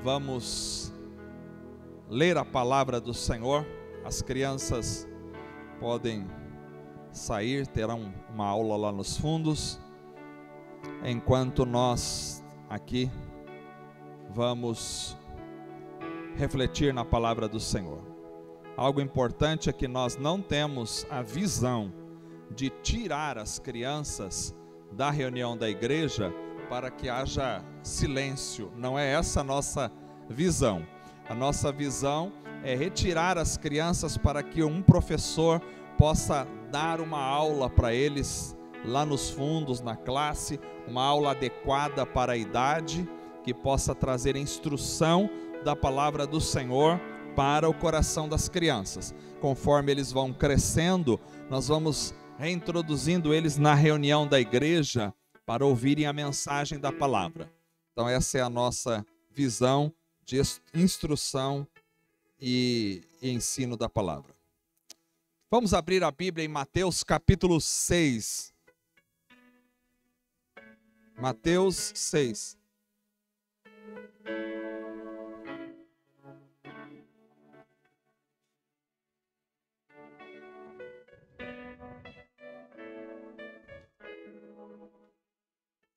Vamos ler a palavra do Senhor. As crianças podem sair, terão uma aula lá nos fundos, enquanto nós aqui vamos refletir na palavra do Senhor. Algo importante é que nós não temos a visão de tirar as crianças da reunião da igreja para que haja silêncio. Não é essa a nossa visão. A nossa visão é retirar as crianças para que um professor possa dar uma aula para eles lá nos fundos, na classe, uma aula adequada para a idade, que possa trazer instrução da palavra do Senhor para o coração das crianças. Conforme eles vão crescendo, nós vamos reintroduzindo eles na reunião da igreja para ouvirem a mensagem da palavra. Então essa é a nossa visão de instrução e ensino da palavra. Vamos abrir a Bíblia em Mateus capítulo 6. Mateus 6.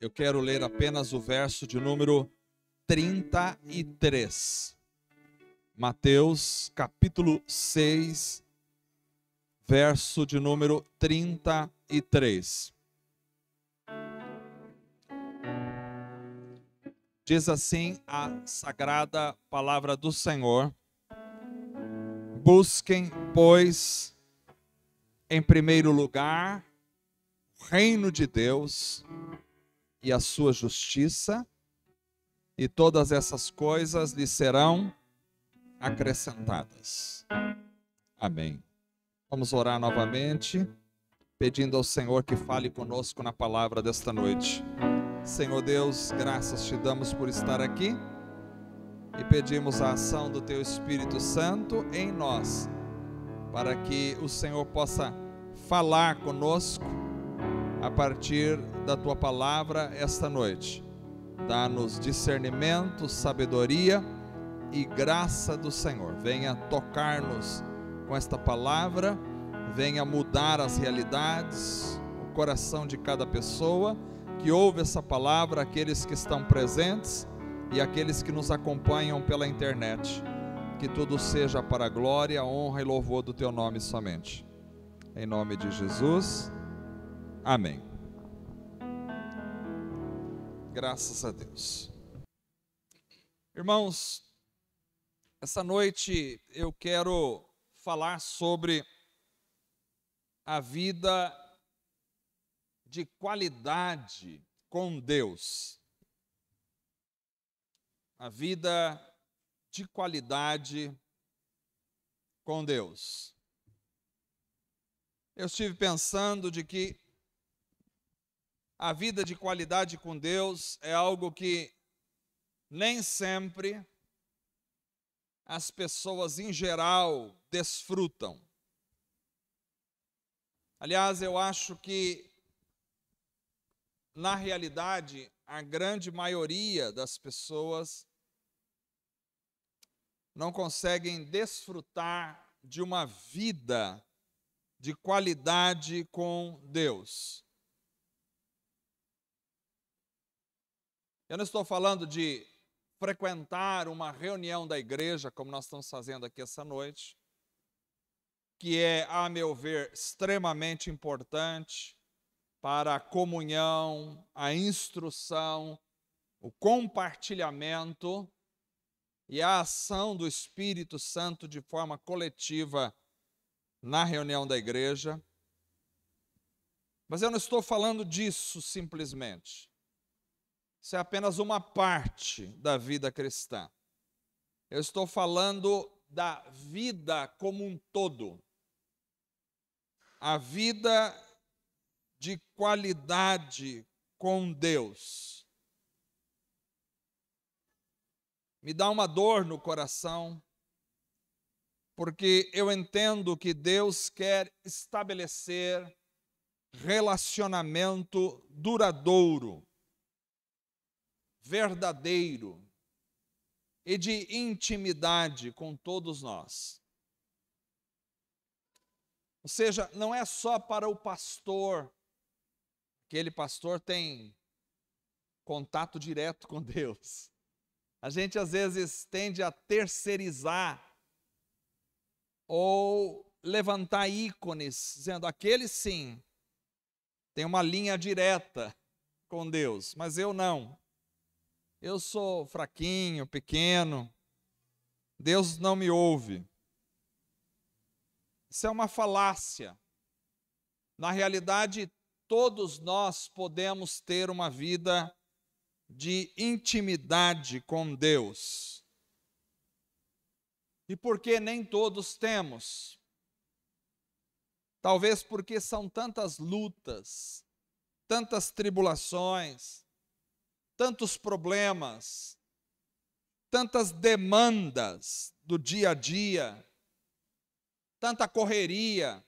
Eu quero ler apenas o verso de número 33. Mateus capítulo 6, verso de número 33. Diz assim a sagrada palavra do Senhor: busquem, pois, em primeiro lugar, o reino de Deus e a sua justiça, e todas essas coisas lhe serão acrescentadas. Amém. Vamos orar novamente, pedindo ao Senhor que fale conosco na palavra desta noite. Senhor Deus, graças te damos por estar aqui e pedimos a ação do teu Espírito Santo em nós, para que o Senhor possa falar conosco a partir da tua palavra esta noite. Dá-nos discernimento, sabedoria e graça do Senhor. Venha tocar-nos com esta palavra, venha mudar as realidades, o coração de cada pessoa que ouve essa palavra, aqueles que estão presentes e aqueles que nos acompanham pela internet. Que tudo seja para a glória, honra e louvor do teu nome somente. Em nome de Jesus. Amém. Graças a Deus. Irmãos, essa noite eu quero falar sobre a vida de qualidade com Deus. A vida de qualidade com Deus. Eu estive pensando de que a vida de qualidade com Deus é algo que nem sempre as pessoas em geral desfrutam. Aliás, eu acho que, na realidade, a grande maioria das pessoas não conseguem desfrutar de uma vida de qualidade com Deus. Eu não estou falando de frequentar uma reunião da igreja, como nós estamos fazendo aqui essa noite, que é, a meu ver, extremamente importante para a comunhão, a instrução, o compartilhamento e a ação do Espírito Santo de forma coletiva na reunião da igreja. Mas eu não estou falando disso simplesmente. Isso é apenas uma parte da vida cristã. Eu estou falando da vida como um todo. A vida de qualidade com Deus. Me dá uma dor no coração, porque eu entendo que Deus quer estabelecer relacionamento duradouro, verdadeiro, e de intimidade com todos nós. Ou seja, não é só para o pastor, aquele pastor tem contato direto com Deus. A gente às vezes tende a terceirizar ou levantar ícones, dizendo, aquele sim, tem uma linha direta com Deus, mas eu não. Eu sou fraquinho, pequeno, Deus não me ouve. Isso é uma falácia. Na realidade, todos nós podemos ter uma vida de intimidade com Deus. E por que nem todos temos? Talvez porque são tantas lutas, tantas tribulações, tantos problemas, tantas demandas do dia a dia, tanta correria,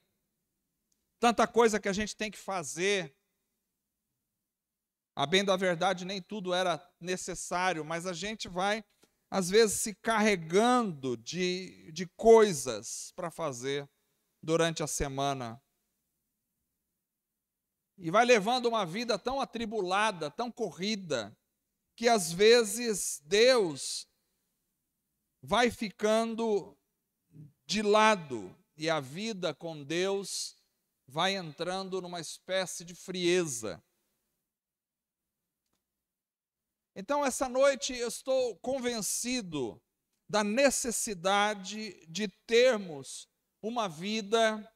tanta coisa que a gente tem que fazer. A bem da verdade, nem tudo era necessário, mas a gente vai, às vezes, se carregando de coisas para fazer durante a semana. E vai levando uma vida tão atribulada, tão corrida, que às vezes Deus vai ficando de lado e a vida com Deus vai entrando numa espécie de frieza. Então, essa noite eu estou convencido da necessidade de termos uma vida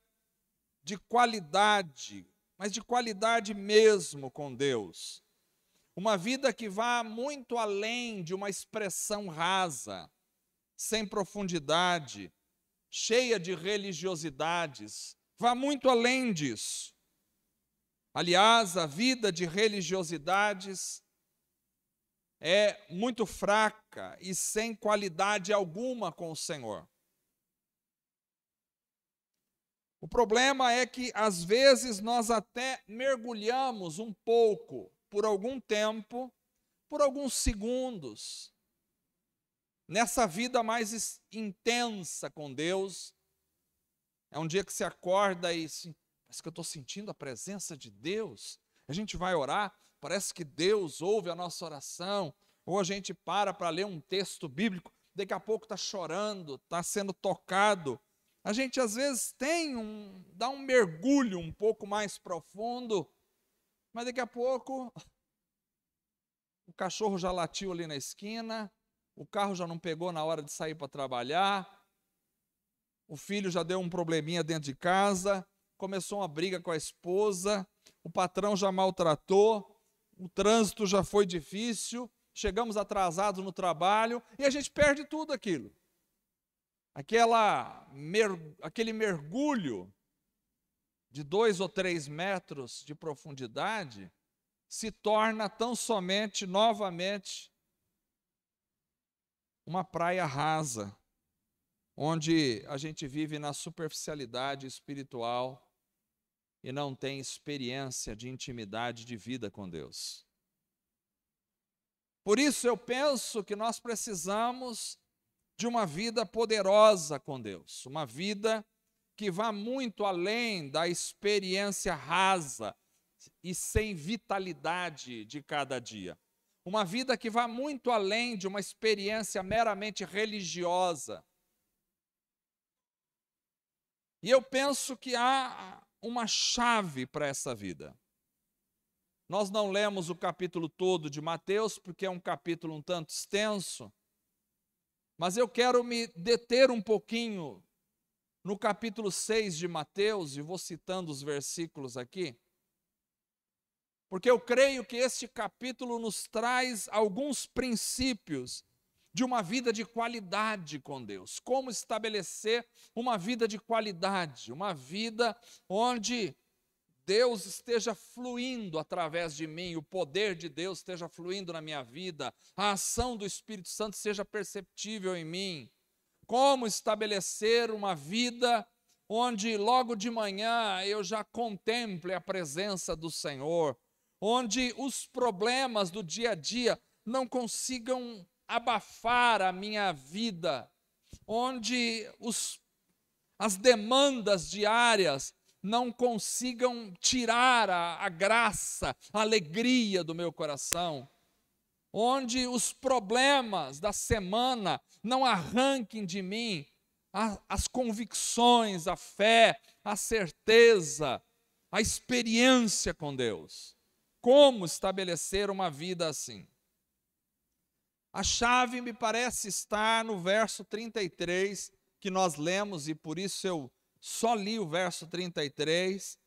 de qualidade, mas de qualidade mesmo com Deus. Uma vida que vá muito além de uma expressão rasa, sem profundidade, cheia de religiosidades. Vá muito além disso. Aliás, a vida de religiosidades é muito fraca e sem qualidade alguma com o Senhor. O problema é que, às vezes, nós até mergulhamos um pouco, por algum tempo, por alguns segundos, nessa vida mais intensa com Deus. É um dia que você acorda e parece que eu estou sentindo a presença de Deus. A gente vai orar, parece que Deus ouve a nossa oração. Ou a gente para ler um texto bíblico, daqui a pouco está chorando, está sendo tocado. A gente às vezes dá um mergulho um pouco mais profundo, mas daqui a pouco o cachorro já latiu ali na esquina, o carro já não pegou na hora de sair para trabalhar, o filho já deu um probleminha dentro de casa, começou uma briga com a esposa, o patrão já maltratou, o trânsito já foi difícil, chegamos atrasados no trabalho e a gente perde tudo aquilo. Aquele mergulho de 2 ou 3 metros de profundidade se torna tão somente, novamente, uma praia rasa, onde a gente vive na superficialidade espiritual e não tem experiência de intimidade de vida com Deus. Por isso eu penso que nós precisamos de uma vida poderosa com Deus, uma vida que vá muito além da experiência rasa e sem vitalidade de cada dia. Uma vida que vá muito além de uma experiência meramente religiosa. E eu penso que há uma chave para essa vida. Nós não lemos o capítulo todo de Mateus, porque é um capítulo um tanto extenso, mas eu quero me deter um pouquinho no capítulo 6 de Mateus, e vou citando os versículos aqui, porque eu creio que este capítulo nos traz alguns princípios de uma vida de qualidade com Deus. Como estabelecer uma vida de qualidade, uma vida onde Deus esteja fluindo através de mim, o poder de Deus esteja fluindo na minha vida, a ação do Espírito Santo seja perceptível em mim. Como estabelecer uma vida onde logo de manhã eu já contemple a presença do Senhor, onde os problemas do dia a dia não consigam abafar a minha vida, onde as demandas diárias não consigam tirar a graça, a alegria do meu coração, onde os problemas da semana não arranquem de mim as convicções, a fé, a certeza, a experiência com Deus. Como estabelecer uma vida assim? A chave me parece estar no verso 33, que nós lemos, e por isso eu só li o verso 33,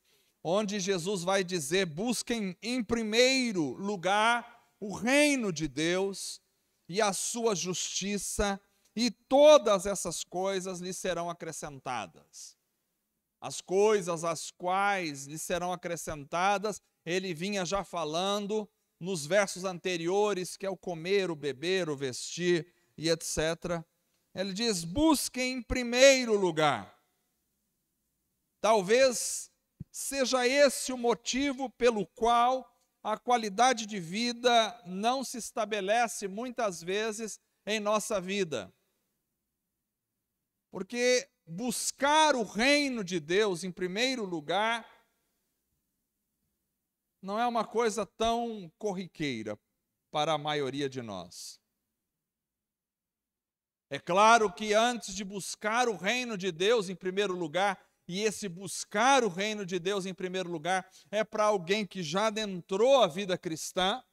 onde Jesus vai dizer: busquem em primeiro lugar o reino de Deus e a sua justiça, e todas essas coisas lhe serão acrescentadas. As coisas às quais lhe serão acrescentadas, ele vinha já falando nos versos anteriores, que é o comer, o beber, o vestir e etc. Ele diz: busquem em primeiro lugar. Talvez seja esse o motivo pelo qual a qualidade de vida não se estabelece muitas vezes em nossa vida. Porque buscar o reino de Deus em primeiro lugar não é uma coisa tão corriqueira para a maioria de nós. É claro que antes de buscar o reino de Deus em primeiro lugar, e esse buscar o reino de Deus em primeiro lugar é para alguém que já adentrou a vida cristã.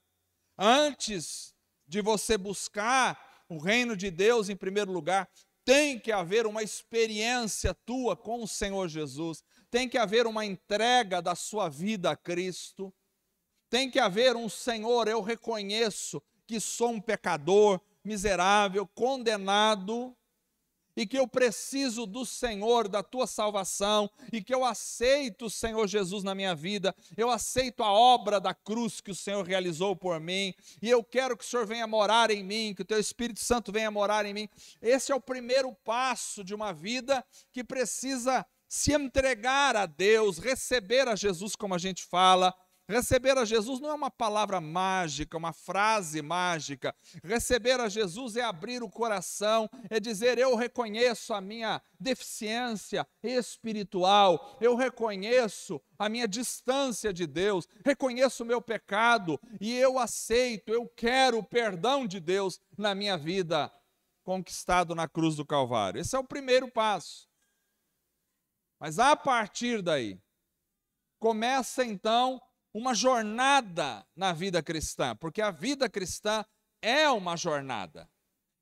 Antes de você buscar o reino de Deus em primeiro lugar, tem que haver uma experiência tua com o Senhor Jesus, tem que haver uma entrega da sua vida a Cristo, tem que haver um: Senhor, eu reconheço que sou um pecador, miserável, condenado, e que eu preciso do Senhor, da tua salvação, e que eu aceito o Senhor Jesus na minha vida, eu aceito a obra da cruz que o Senhor realizou por mim, e eu quero que o Senhor venha morar em mim, que o teu Espírito Santo venha morar em mim. Esse é o primeiro passo de uma vida que precisa se entregar a Deus, receber a Jesus, como a gente fala. Receber a Jesus não é uma palavra mágica, uma frase mágica. Receber a Jesus é abrir o coração, é dizer: eu reconheço a minha deficiência espiritual, eu reconheço a minha distância de Deus, reconheço o meu pecado e eu aceito, eu quero o perdão de Deus na minha vida, conquistado na cruz do Calvário. Esse é o primeiro passo. Mas a partir daí, começa então uma jornada na vida cristã, porque a vida cristã é uma jornada.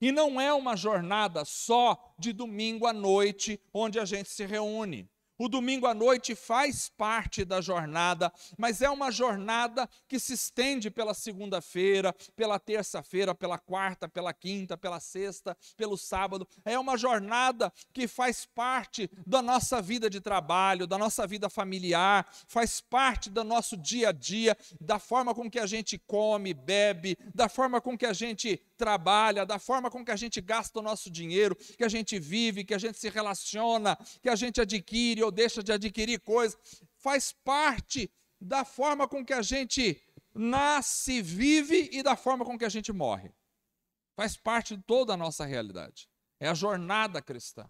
E não é uma jornada só de domingo à noite, onde a gente se reúne. O domingo à noite faz parte da jornada, mas é uma jornada que se estende pela segunda-feira, pela terça-feira, pela quarta, pela quinta, pela sexta, pelo sábado. É uma jornada que faz parte da nossa vida de trabalho, da nossa vida familiar, faz parte do nosso dia a dia, da forma com que a gente come, bebe, da forma com que a gente trabalha, da forma com que a gente gasta o nosso dinheiro, que a gente vive, que a gente se relaciona, que a gente adquire ou deixa de adquirir coisas. Faz parte da forma com que a gente nasce, vive e da forma com que a gente morre. Faz parte de toda a nossa realidade. É a jornada cristã.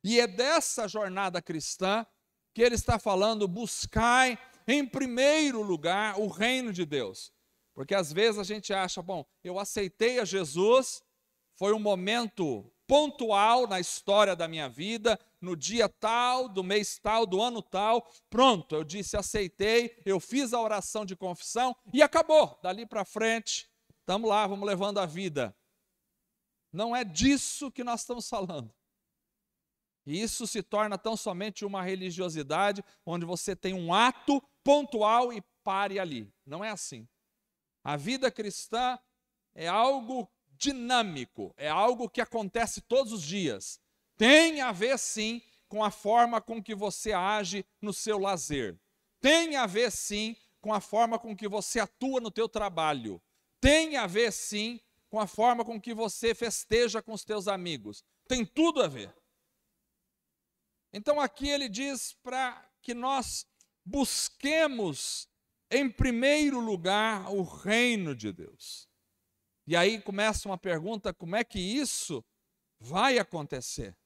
E é dessa jornada cristã que ele está falando: buscai em primeiro lugar o reino de Deus. Porque às vezes a gente acha: bom, eu aceitei a Jesus, foi um momento pontual na história da minha vida, no dia tal, do mês tal, do ano tal, pronto, eu disse, aceitei, eu fiz a oração de confissão e acabou. Dali para frente, estamos lá, vamos levando a vida. Não é disso que nós estamos falando. E isso se torna tão somente uma religiosidade, onde você tem um ato pontual e pare ali. Não é assim. A vida cristã é algo dinâmico, é algo que acontece todos os dias. Tem a ver, sim, com a forma com que você age no seu lazer. Tem a ver, sim, com a forma com que você atua no teu trabalho. Tem a ver, sim, com a forma com que você festeja com os teus amigos. Tem tudo a ver. Então aqui ele diz para que nós busquemos em primeiro lugar o reino de Deus. E aí começa uma pergunta: como é que isso vai acontecer?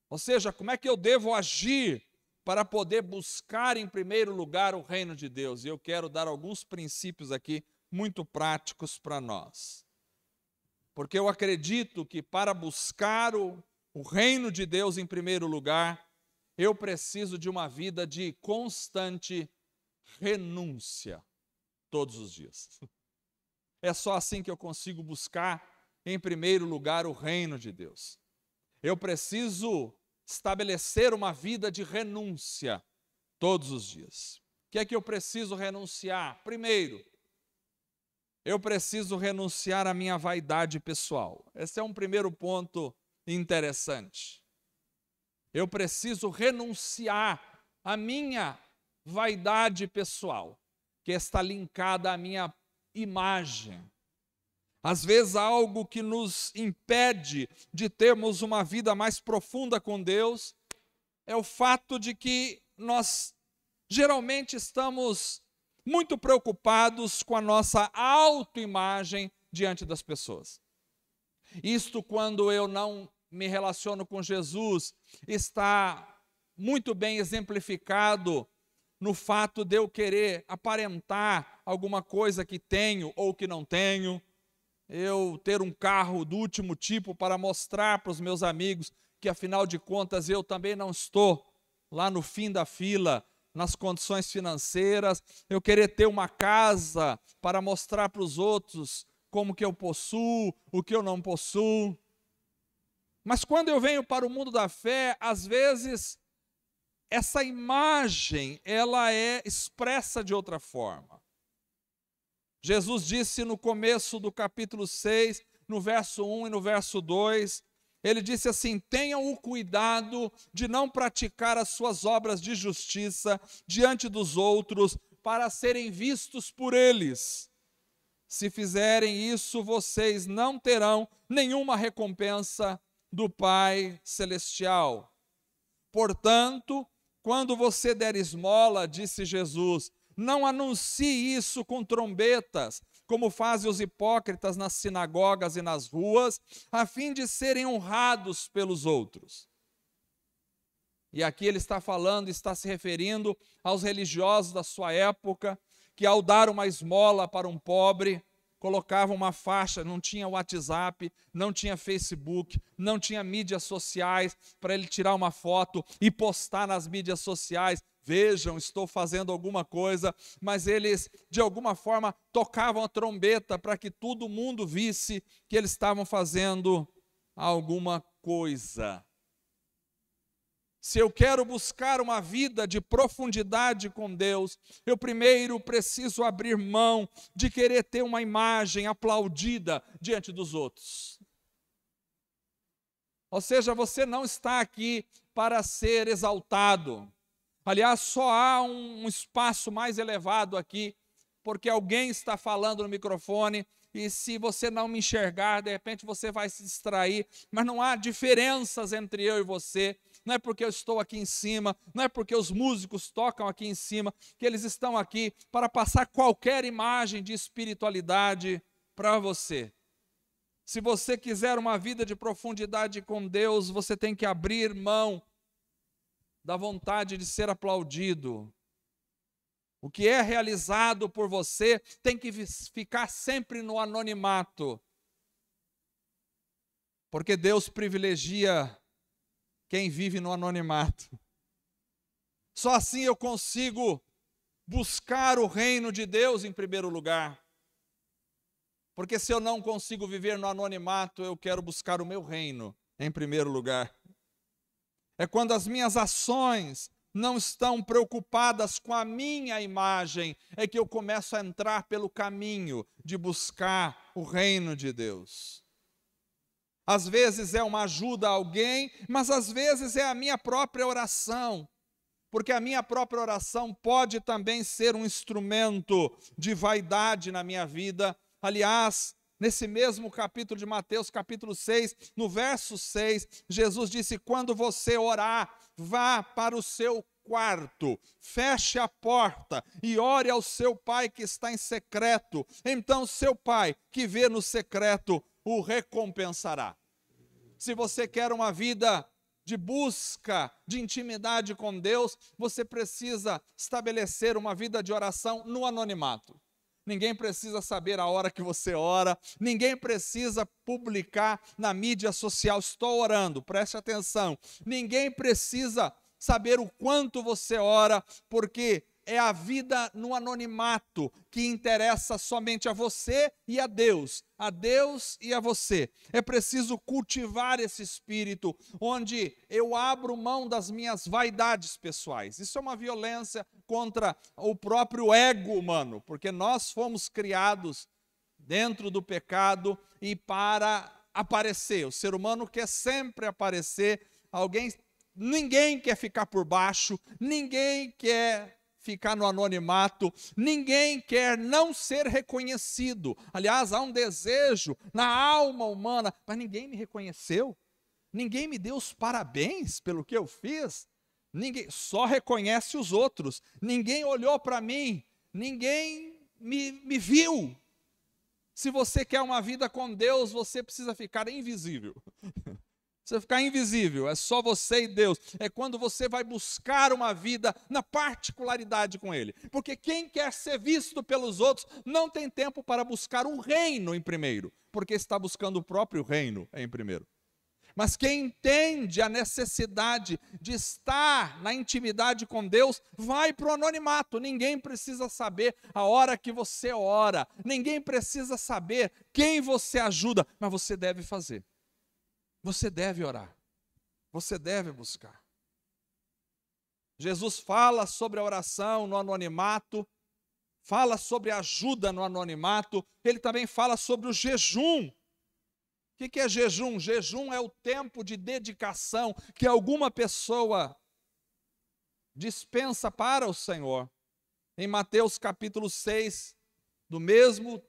Ou seja, como é que eu devo agir para poder buscar em primeiro lugar o reino de Deus? E eu quero dar alguns princípios aqui muito práticos para nós. Porque eu acredito que para buscar o reino de Deus em primeiro lugar, eu preciso de uma vida de constante renúncia todos os dias. É só assim que eu consigo buscar em primeiro lugar o reino de Deus. Eu preciso estabelecer uma vida de renúncia todos os dias. O que é que eu preciso renunciar? Primeiro, eu preciso renunciar à minha vaidade pessoal. Esse é um primeiro ponto interessante. Eu preciso renunciar à minha vaidade pessoal, que está linkada à minha imagem. Às vezes algo que nos impede de termos uma vida mais profunda com Deus é o fato de que nós geralmente estamos muito preocupados com a nossa autoimagem diante das pessoas. Isto, quando eu não me relaciono com Jesus, está muito bem exemplificado no fato de eu querer aparentar alguma coisa que tenho ou que não tenho, eu ter um carro do último tipo para mostrar para os meus amigos que, afinal de contas, eu também não estou lá no fim da fila, nas condições financeiras, eu querer ter uma casa para mostrar para os outros como que eu possuo, o que eu não possuo. Mas quando eu venho para o mundo da fé, às vezes essa imagem, ela é expressa de outra forma. Jesus disse no começo do capítulo 6, no verso 1 e no verso 2, ele disse assim: tenham o cuidado de não praticar as suas obras de justiça diante dos outros, para serem vistos por eles. Se fizerem isso, vocês não terão nenhuma recompensa do Pai Celestial. Portanto, quando você der esmola, disse Jesus, não anuncie isso com trombetas, como fazem os hipócritas nas sinagogas e nas ruas, a fim de serem honrados pelos outros. E aqui ele está falando, está se referindo aos religiosos da sua época, que ao dar uma esmola para um pobre, colocavam uma faixa, não tinha WhatsApp, não tinha Facebook, não tinha mídias sociais para ele tirar uma foto e postar nas mídias sociais. Vejam, estou fazendo alguma coisa, mas eles de alguma forma tocavam a trombeta para que todo mundo visse que eles estavam fazendo alguma coisa. Se eu quero buscar uma vida de profundidade com Deus, eu primeiro preciso abrir mão de querer ter uma imagem aplaudida diante dos outros. Ou seja, você não está aqui para ser exaltado. Aliás, só há um espaço mais elevado aqui, porque alguém está falando no microfone, e se você não me enxergar, de repente você vai se distrair, mas não há diferenças entre eu e você. Não é porque eu estou aqui em cima, não é porque os músicos tocam aqui em cima, que eles estão aqui para passar qualquer imagem de espiritualidade para você. Se você quiser uma vida de profundidade com Deus, você tem que abrir mão da vontade de ser aplaudido. O que é realizado por você tem que ficar sempre no anonimato, porque Deus privilegia quem vive no anonimato. Só assim eu consigo buscar o reino de Deus em primeiro lugar. Porque se eu não consigo viver no anonimato, eu quero buscar o meu reino em primeiro lugar. É quando as minhas ações não estão preocupadas com a minha imagem, é que eu começo a entrar pelo caminho de buscar o reino de Deus. Às vezes é uma ajuda a alguém, mas às vezes é a minha própria oração, porque a minha própria oração pode também ser um instrumento de vaidade na minha vida. Aliás, nesse mesmo capítulo de Mateus, capítulo 6, no verso 6, Jesus disse: quando você orar, vá para o seu quarto, feche a porta e ore ao seu pai que está em secreto. Então seu pai que vê no secreto o recompensará. Se você quer uma vida de busca, de intimidade com Deus, você precisa estabelecer uma vida de oração no anonimato. Ninguém precisa saber a hora que você ora, ninguém precisa publicar na mídia social, estou orando, preste atenção. Ninguém precisa saber o quanto você ora, porque é a vida no anonimato que interessa somente a você e a Deus e a você. É preciso cultivar esse espírito, onde eu abro mão das minhas vaidades pessoais. Isso é uma violência contra o próprio ego humano, porque nós fomos criados dentro do pecado e para aparecer. O ser humano quer sempre aparecer, ninguém quer ficar por baixo, ninguém quer ficar no anonimato, ninguém quer não ser reconhecido. Aliás, há um desejo na alma humana, mas ninguém me reconheceu, ninguém me deu os parabéns pelo que eu fiz, ninguém só reconhece os outros, ninguém olhou para mim, ninguém me viu. Se você quer uma vida com Deus, você precisa ficar invisível. Você ficar invisível, é só você e Deus. É quando você vai buscar uma vida na particularidade com Ele. Porque quem quer ser visto pelos outros não tem tempo para buscar um reino em primeiro, porque está buscando o próprio reino em primeiro. Mas quem entende a necessidade de estar na intimidade com Deus, vai para o anonimato. Ninguém precisa saber a hora que você ora, ninguém precisa saber quem você ajuda, mas você deve fazer. Você deve orar, você deve buscar. Jesus fala sobre a oração no anonimato, fala sobre a ajuda no anonimato, ele também fala sobre o jejum. O que é jejum? Jejum é o tempo de dedicação que alguma pessoa dispensa para o Senhor. Em Mateus capítulo 6, do mesmo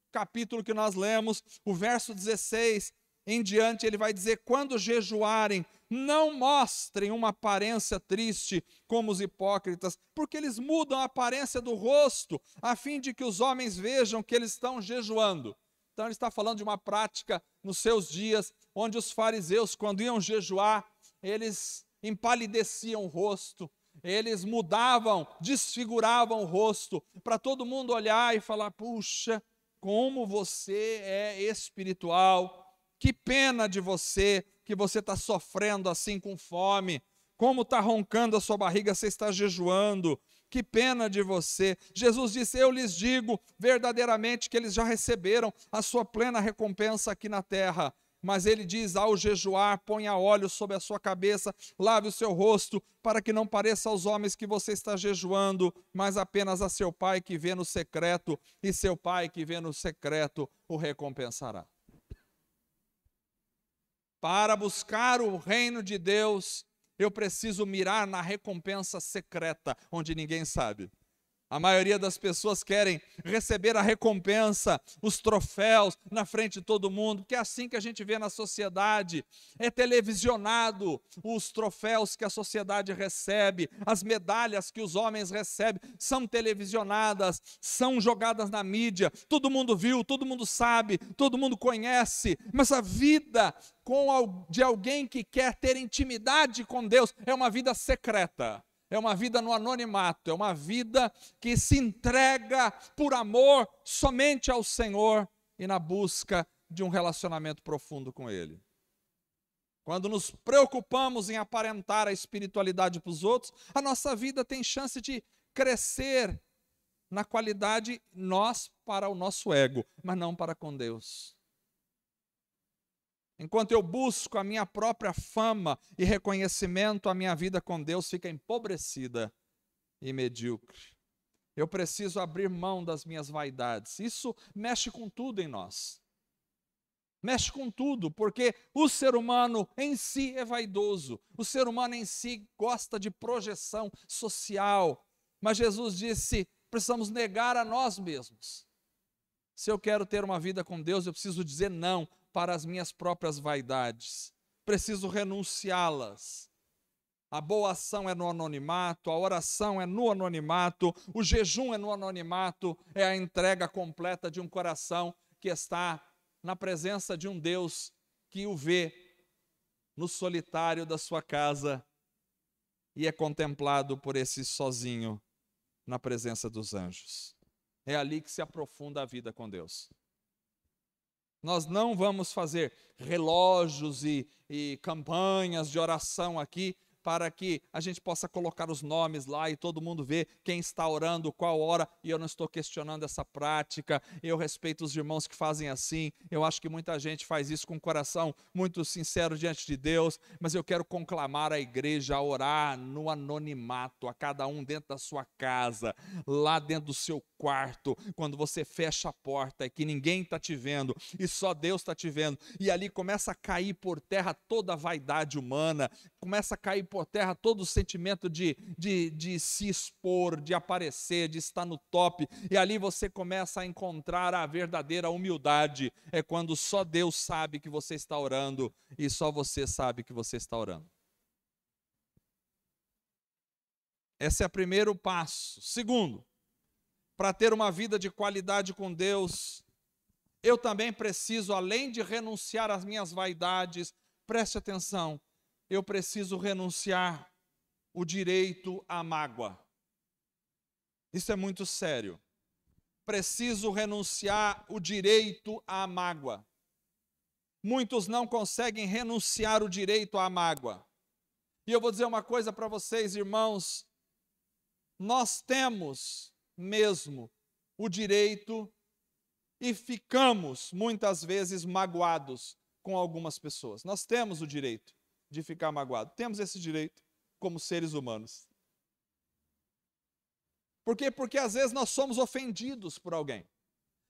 capítulo que nós lemos, o verso 16 em diante, ele vai dizer: quando jejuarem, não mostrem uma aparência triste como os hipócritas, porque eles mudam a aparência do rosto, a fim de que os homens vejam que eles estão jejuando. Então ele está falando de uma prática nos seus dias, onde os fariseus, quando iam jejuar, eles empalideciam o rosto, eles mudavam, desfiguravam o rosto, para todo mundo olhar e falar: puxa, como você é espiritual, que pena de você, que você está sofrendo assim com fome, como está roncando a sua barriga, você está jejuando, que pena de você. Jesus disse: eu lhes digo verdadeiramente que eles já receberam a sua plena recompensa aqui na terra. Mas ele diz: ao jejuar, ponha óleo sobre a sua cabeça, lave o seu rosto, para que não pareça aos homens que você está jejuando, mas apenas a seu pai que vê no secreto, e seu pai que vê no secreto o recompensará. Para buscar o reino de Deus, eu preciso mirar na recompensa secreta, onde ninguém sabe. A maioria das pessoas querem receber a recompensa, os troféus, na frente de todo mundo, porque é assim que a gente vê na sociedade. É televisionado os troféus que a sociedade recebe, as medalhas que os homens recebem, são televisionadas, são jogadas na mídia, todo mundo viu, todo mundo sabe, todo mundo conhece, mas a vida de alguém que quer ter intimidade com Deus é uma vida secreta. É uma vida no anonimato, é uma vida que se entrega por amor somente ao Senhor e na busca de um relacionamento profundo com Ele. Quando nos preocupamos em aparentar a espiritualidade para os outros, a nossa vida tem chance de crescer na qualidade nós para o nosso ego, mas não para com Deus. Enquanto eu busco a minha própria fama e reconhecimento, a minha vida com Deus fica empobrecida e medíocre. Eu preciso abrir mão das minhas vaidades. Isso mexe com tudo em nós. Mexe com tudo, porque o ser humano em si é vaidoso. O ser humano em si gosta de projeção social. Mas Jesus disse: precisamos negar a nós mesmos. Se eu quero ter uma vida com Deus, eu preciso dizer não para as minhas próprias vaidades, preciso renunciá-las. A boa ação é no anonimato, a oração é no anonimato, o jejum é no anonimato, é a entrega completa de um coração que está na presença de um Deus que o vê no solitário da sua casa e é contemplado por esse sozinho na presença dos anjos. É ali que se aprofunda a vida com Deus. Nós não vamos fazer relógios e campanhas de oração aqui para que a gente possa colocar os nomes lá e todo mundo ver quem está orando, qual hora, e eu não estou questionando essa prática, eu respeito os irmãos que fazem assim, eu acho que muita gente faz isso com um coração muito sincero diante de Deus, mas eu quero conclamar a igreja a orar no anonimato, a cada um dentro da sua casa, lá dentro do seu quarto, quando você fecha a porta e que ninguém está te vendo, e só Deus está te vendo, e ali começa a cair por terra toda a vaidade humana, começa a cair por terra todo o sentimento de se expor, de aparecer, de estar no top, e ali você começa a encontrar a verdadeira humildade, é quando só Deus sabe que você está orando, e só você sabe que você está orando. Esse é o primeiro passo. Segundo, para ter uma vida de qualidade com Deus, eu também preciso, além de renunciar às minhas vaidades, preste atenção, eu preciso renunciar o direito à mágoa. Isso é muito sério. Preciso renunciar o direito à mágoa. Muitos não conseguem renunciar o direito à mágoa. E eu vou dizer uma coisa para vocês, irmãos, nós temos mesmo o direito e ficamos muitas vezes magoados com algumas pessoas. Nós temos o direito de ficar magoado. Temos esse direito como seres humanos. Por quê? Porque às vezes nós somos ofendidos por alguém.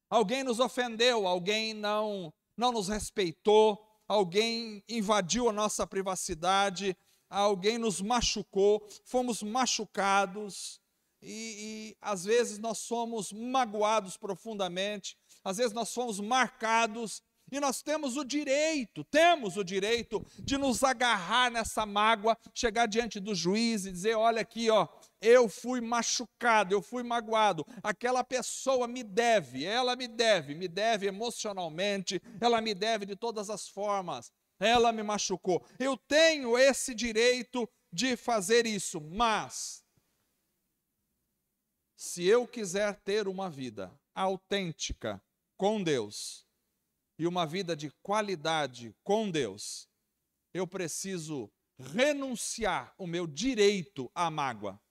Alguém nos ofendeu, alguém não nos respeitou, alguém invadiu a nossa privacidade, alguém nos machucou, fomos machucados e às vezes nós somos magoados profundamente, às vezes nós somos marcados. E nós temos o direito de nos agarrar nessa mágoa, chegar diante do juiz e dizer, olha aqui, ó, eu fui machucado, eu fui magoado, aquela pessoa me deve, ela me deve emocionalmente, ela me deve de todas as formas, ela me machucou. Eu tenho esse direito de fazer isso, mas se eu quiser ter uma vida autêntica com Deus, e uma vida de qualidade com Deus, eu preciso renunciar o meu direito à mágoa.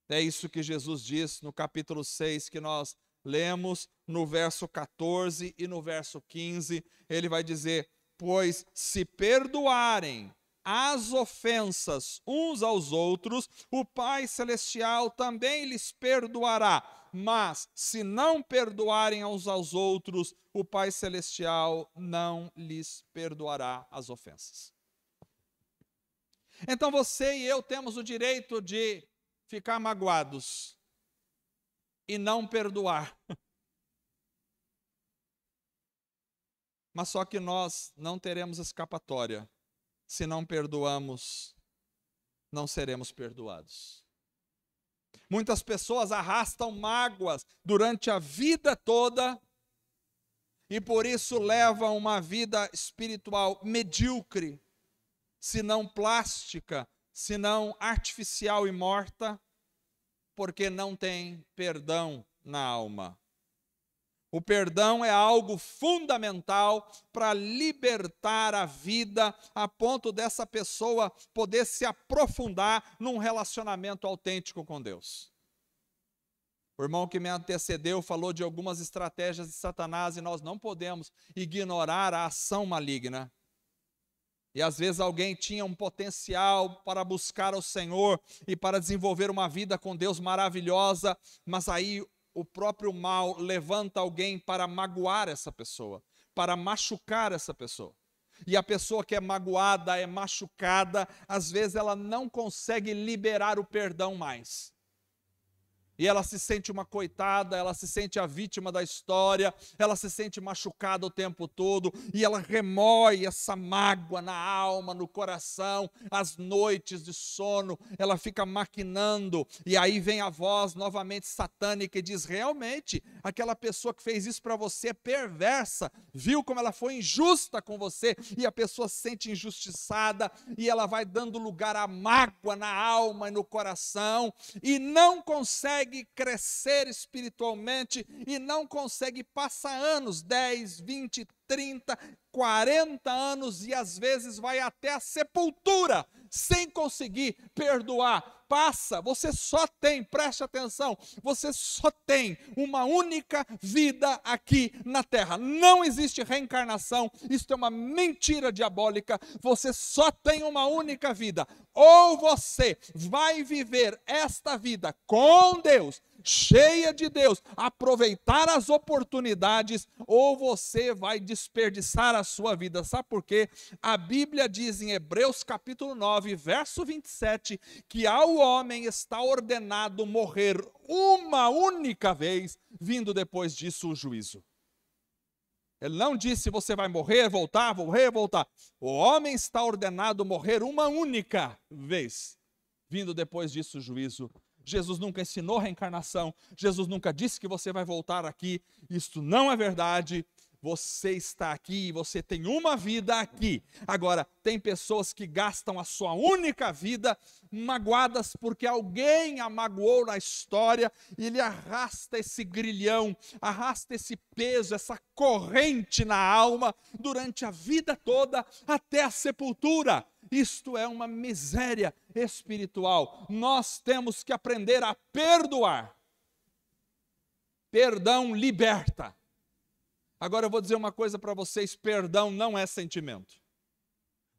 É isso que Jesus diz no capítulo 6, que nós lemos no verso 14 e no verso 15. Ele vai dizer, pois se perdoarem as ofensas uns aos outros, o Pai Celestial também lhes perdoará. Mas, se não perdoarem uns aos outros, o Pai Celestial não lhes perdoará as ofensas. Então você e eu temos o direito de ficar magoados e não perdoar. Mas só que nós não teremos escapatória. Se não perdoamos, não seremos perdoados. Muitas pessoas arrastam mágoas durante a vida toda e por isso levam uma vida espiritual medíocre, se não plástica, se não artificial e morta, porque não tem perdão na alma. O perdão é algo fundamental para libertar a vida a ponto dessa pessoa poder se aprofundar num relacionamento autêntico com Deus. O irmão que me antecedeu falou de algumas estratégias de Satanás e nós não podemos ignorar a ação maligna. E às vezes alguém tinha um potencial para buscar ao Senhor e para desenvolver uma vida com Deus maravilhosa, mas aí o próprio mal levanta alguém para magoar essa pessoa, para machucar essa pessoa. E a pessoa que é magoada, é machucada, às vezes ela não consegue liberar o perdão mais. E ela se sente uma coitada, ela se sente a vítima da história, ela se sente machucada o tempo todo, e ela remói essa mágoa na alma, no coração, as noites de sono, ela fica maquinando, e aí vem a voz novamente satânica e diz: realmente, aquela pessoa que fez isso para você é perversa, viu como ela foi injusta com você, e a pessoa se sente injustiçada, e ela vai dando lugar à mágoa na alma e no coração, e não consegue crescer espiritualmente, e não consegue passar anos, 10, 20, 30, 40 anos, e às vezes vai até a sepultura, sem conseguir perdoar. Você só tem, preste atenção, você só tem uma única vida aqui na terra, não existe reencarnação, isso é uma mentira diabólica, você só tem uma única vida, ou você vai viver esta vida com Deus, cheia de Deus, aproveitar as oportunidades, ou você vai desperdiçar a sua vida. Sabe por quê? A Bíblia diz em Hebreus capítulo 9, verso 27, que ao homem está ordenado morrer uma única vez, vindo depois disso o juízo. Ele não disse você vai morrer, voltar. O homem está ordenado morrer uma única vez, vindo depois disso o juízo. Jesus nunca ensinou reencarnação, Jesus nunca disse que você vai voltar aqui, isto não é verdade. Você está aqui, você tem uma vida aqui. Agora, tem pessoas que gastam a sua única vida magoadas porque alguém a magoou na história, e ele arrasta esse grilhão, arrasta esse peso, essa corrente na alma durante a vida toda até a sepultura. Isto é uma miséria espiritual. Nós temos que aprender a perdoar. Perdão liberta. Agora eu vou dizer uma coisa para vocês: perdão não é sentimento.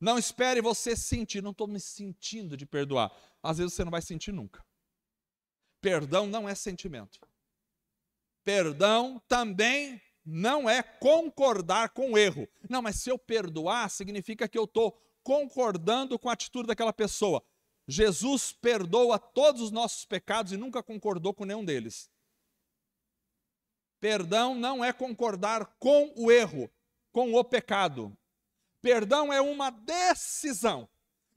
Não espere você sentir, não estou me sentindo de perdoar. Às vezes você não vai sentir nunca. Perdão não é sentimento. Perdão também não é concordar com o erro. Não, mas se eu perdoar, significa que eu estou concordando com a atitude daquela pessoa. Jesus perdoa todos os nossos pecados e nunca concordou com nenhum deles. Perdão não é concordar com o erro, com o pecado. Perdão é uma decisão.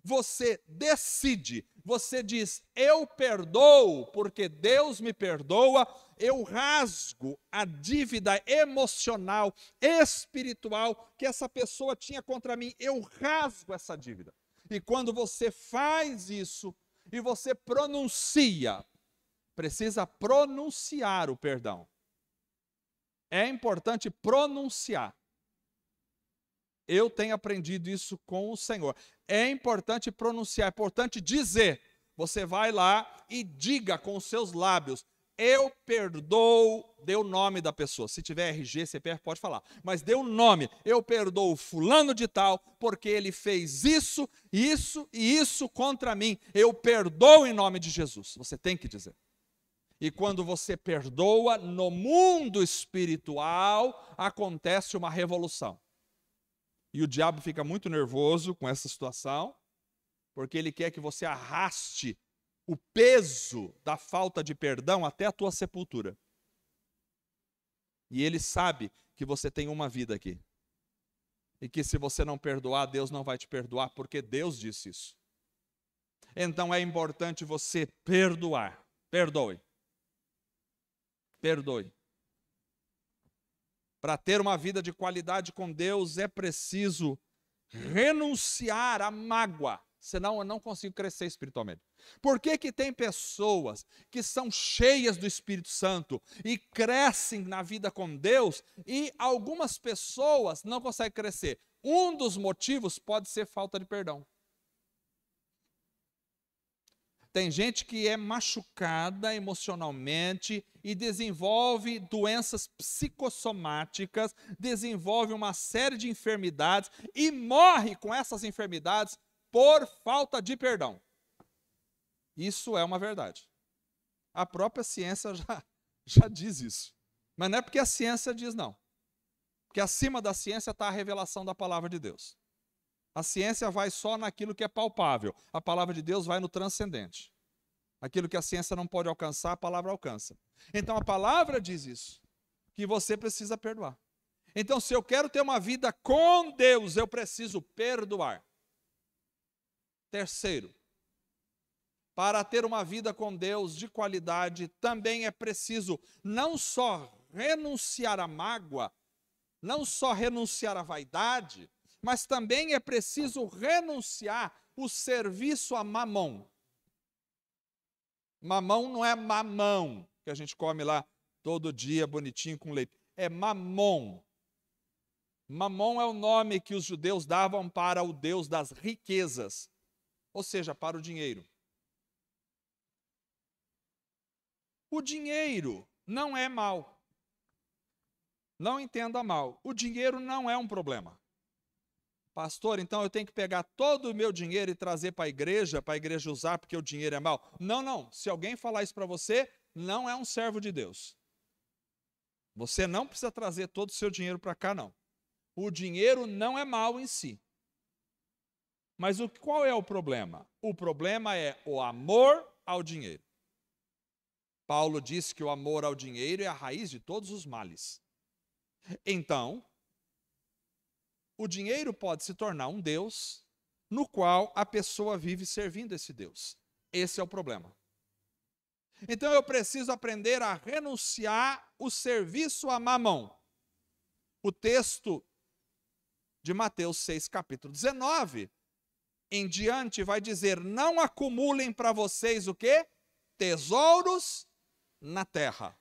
Você decide, você diz: eu perdoo porque Deus me perdoa, eu rasgo a dívida emocional, espiritual que essa pessoa tinha contra mim, eu rasgo essa dívida. E quando você faz isso e você pronuncia, precisa pronunciar o perdão. É importante pronunciar. Eu tenho aprendido isso com o Senhor. É importante pronunciar, é importante dizer. Você vai lá e diga com os seus lábios: eu perdoo, dê o nome da pessoa. Se tiver RG, CPF, pode falar. Mas dê o nome: eu perdoo fulano de tal, porque ele fez isso, isso e isso contra mim. Eu perdoo em nome de Jesus. Você tem que dizer. E quando você perdoa, no mundo espiritual, acontece uma revolução. E o diabo fica muito nervoso com essa situação, porque ele quer que você arraste o peso da falta de perdão até a tua sepultura. E ele sabe que você tem uma vida aqui. E que se você não perdoar, Deus não vai te perdoar, porque Deus disse isso. Então é importante você perdoar. Perdoe. Perdoe. Para ter uma vida de qualidade com Deus, é preciso renunciar à mágoa, senão eu não consigo crescer espiritualmente. Por que que tem pessoas que são cheias do Espírito Santo e crescem na vida com Deus, e algumas pessoas não conseguem crescer? Um dos motivos pode ser falta de perdão. Tem gente que é machucada emocionalmente e desenvolve doenças psicossomáticas, desenvolve uma série de enfermidades e morre com essas enfermidades por falta de perdão. Isso é uma verdade. A própria ciência já diz isso. Mas não é porque a ciência diz, não. Porque acima da ciência está a revelação da palavra de Deus. A ciência vai só naquilo que é palpável. A palavra de Deus vai no transcendente. Aquilo que a ciência não pode alcançar, a palavra alcança. Então a palavra diz isso, que você precisa perdoar. Então, se eu quero ter uma vida com Deus, eu preciso perdoar. Terceiro, para ter uma vida com Deus de qualidade, também é preciso não só renunciar à mágoa, não só renunciar à vaidade, mas também é preciso renunciar o serviço a mamão. Mamão não é mamão, que a gente come lá todo dia, bonitinho, com leite. É mamon. Mamon é o nome que os judeus davam para o Deus das riquezas, ou seja, para o dinheiro. O dinheiro não é mal. Não entenda mal. O dinheiro não é um problema. Pastor, então eu tenho que pegar todo o meu dinheiro e trazer para a igreja usar porque o dinheiro é mal? Não, não. Se alguém falar isso para você, não é um servo de Deus. Você não precisa trazer todo o seu dinheiro para cá, não. O dinheiro não é mal em si. Mas qual é o problema? O problema é o amor ao dinheiro. Paulo disse que o amor ao dinheiro é a raiz de todos os males. Então, o dinheiro pode se tornar um Deus no qual a pessoa vive servindo esse Deus. Esse é o problema. Então eu preciso aprender a renunciar o serviço a mamão. O texto de Mateus 6, capítulo 19, em diante vai dizer: não acumulem para vocês o quê? Tesouros na terra,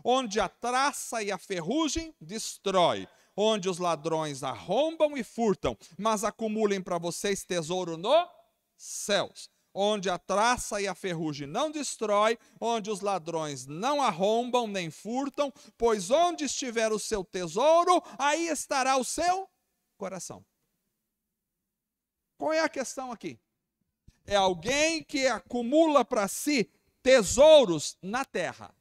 onde a traça e a ferrugem destrói, onde os ladrões arrombam e furtam, mas acumulem para vocês tesouro nos céus, onde a traça e a ferrugem não destrói, onde os ladrões não arrombam nem furtam, pois onde estiver o seu tesouro, aí estará o seu coração. Qual é a questão aqui? É alguém que acumula para si tesouros na terra.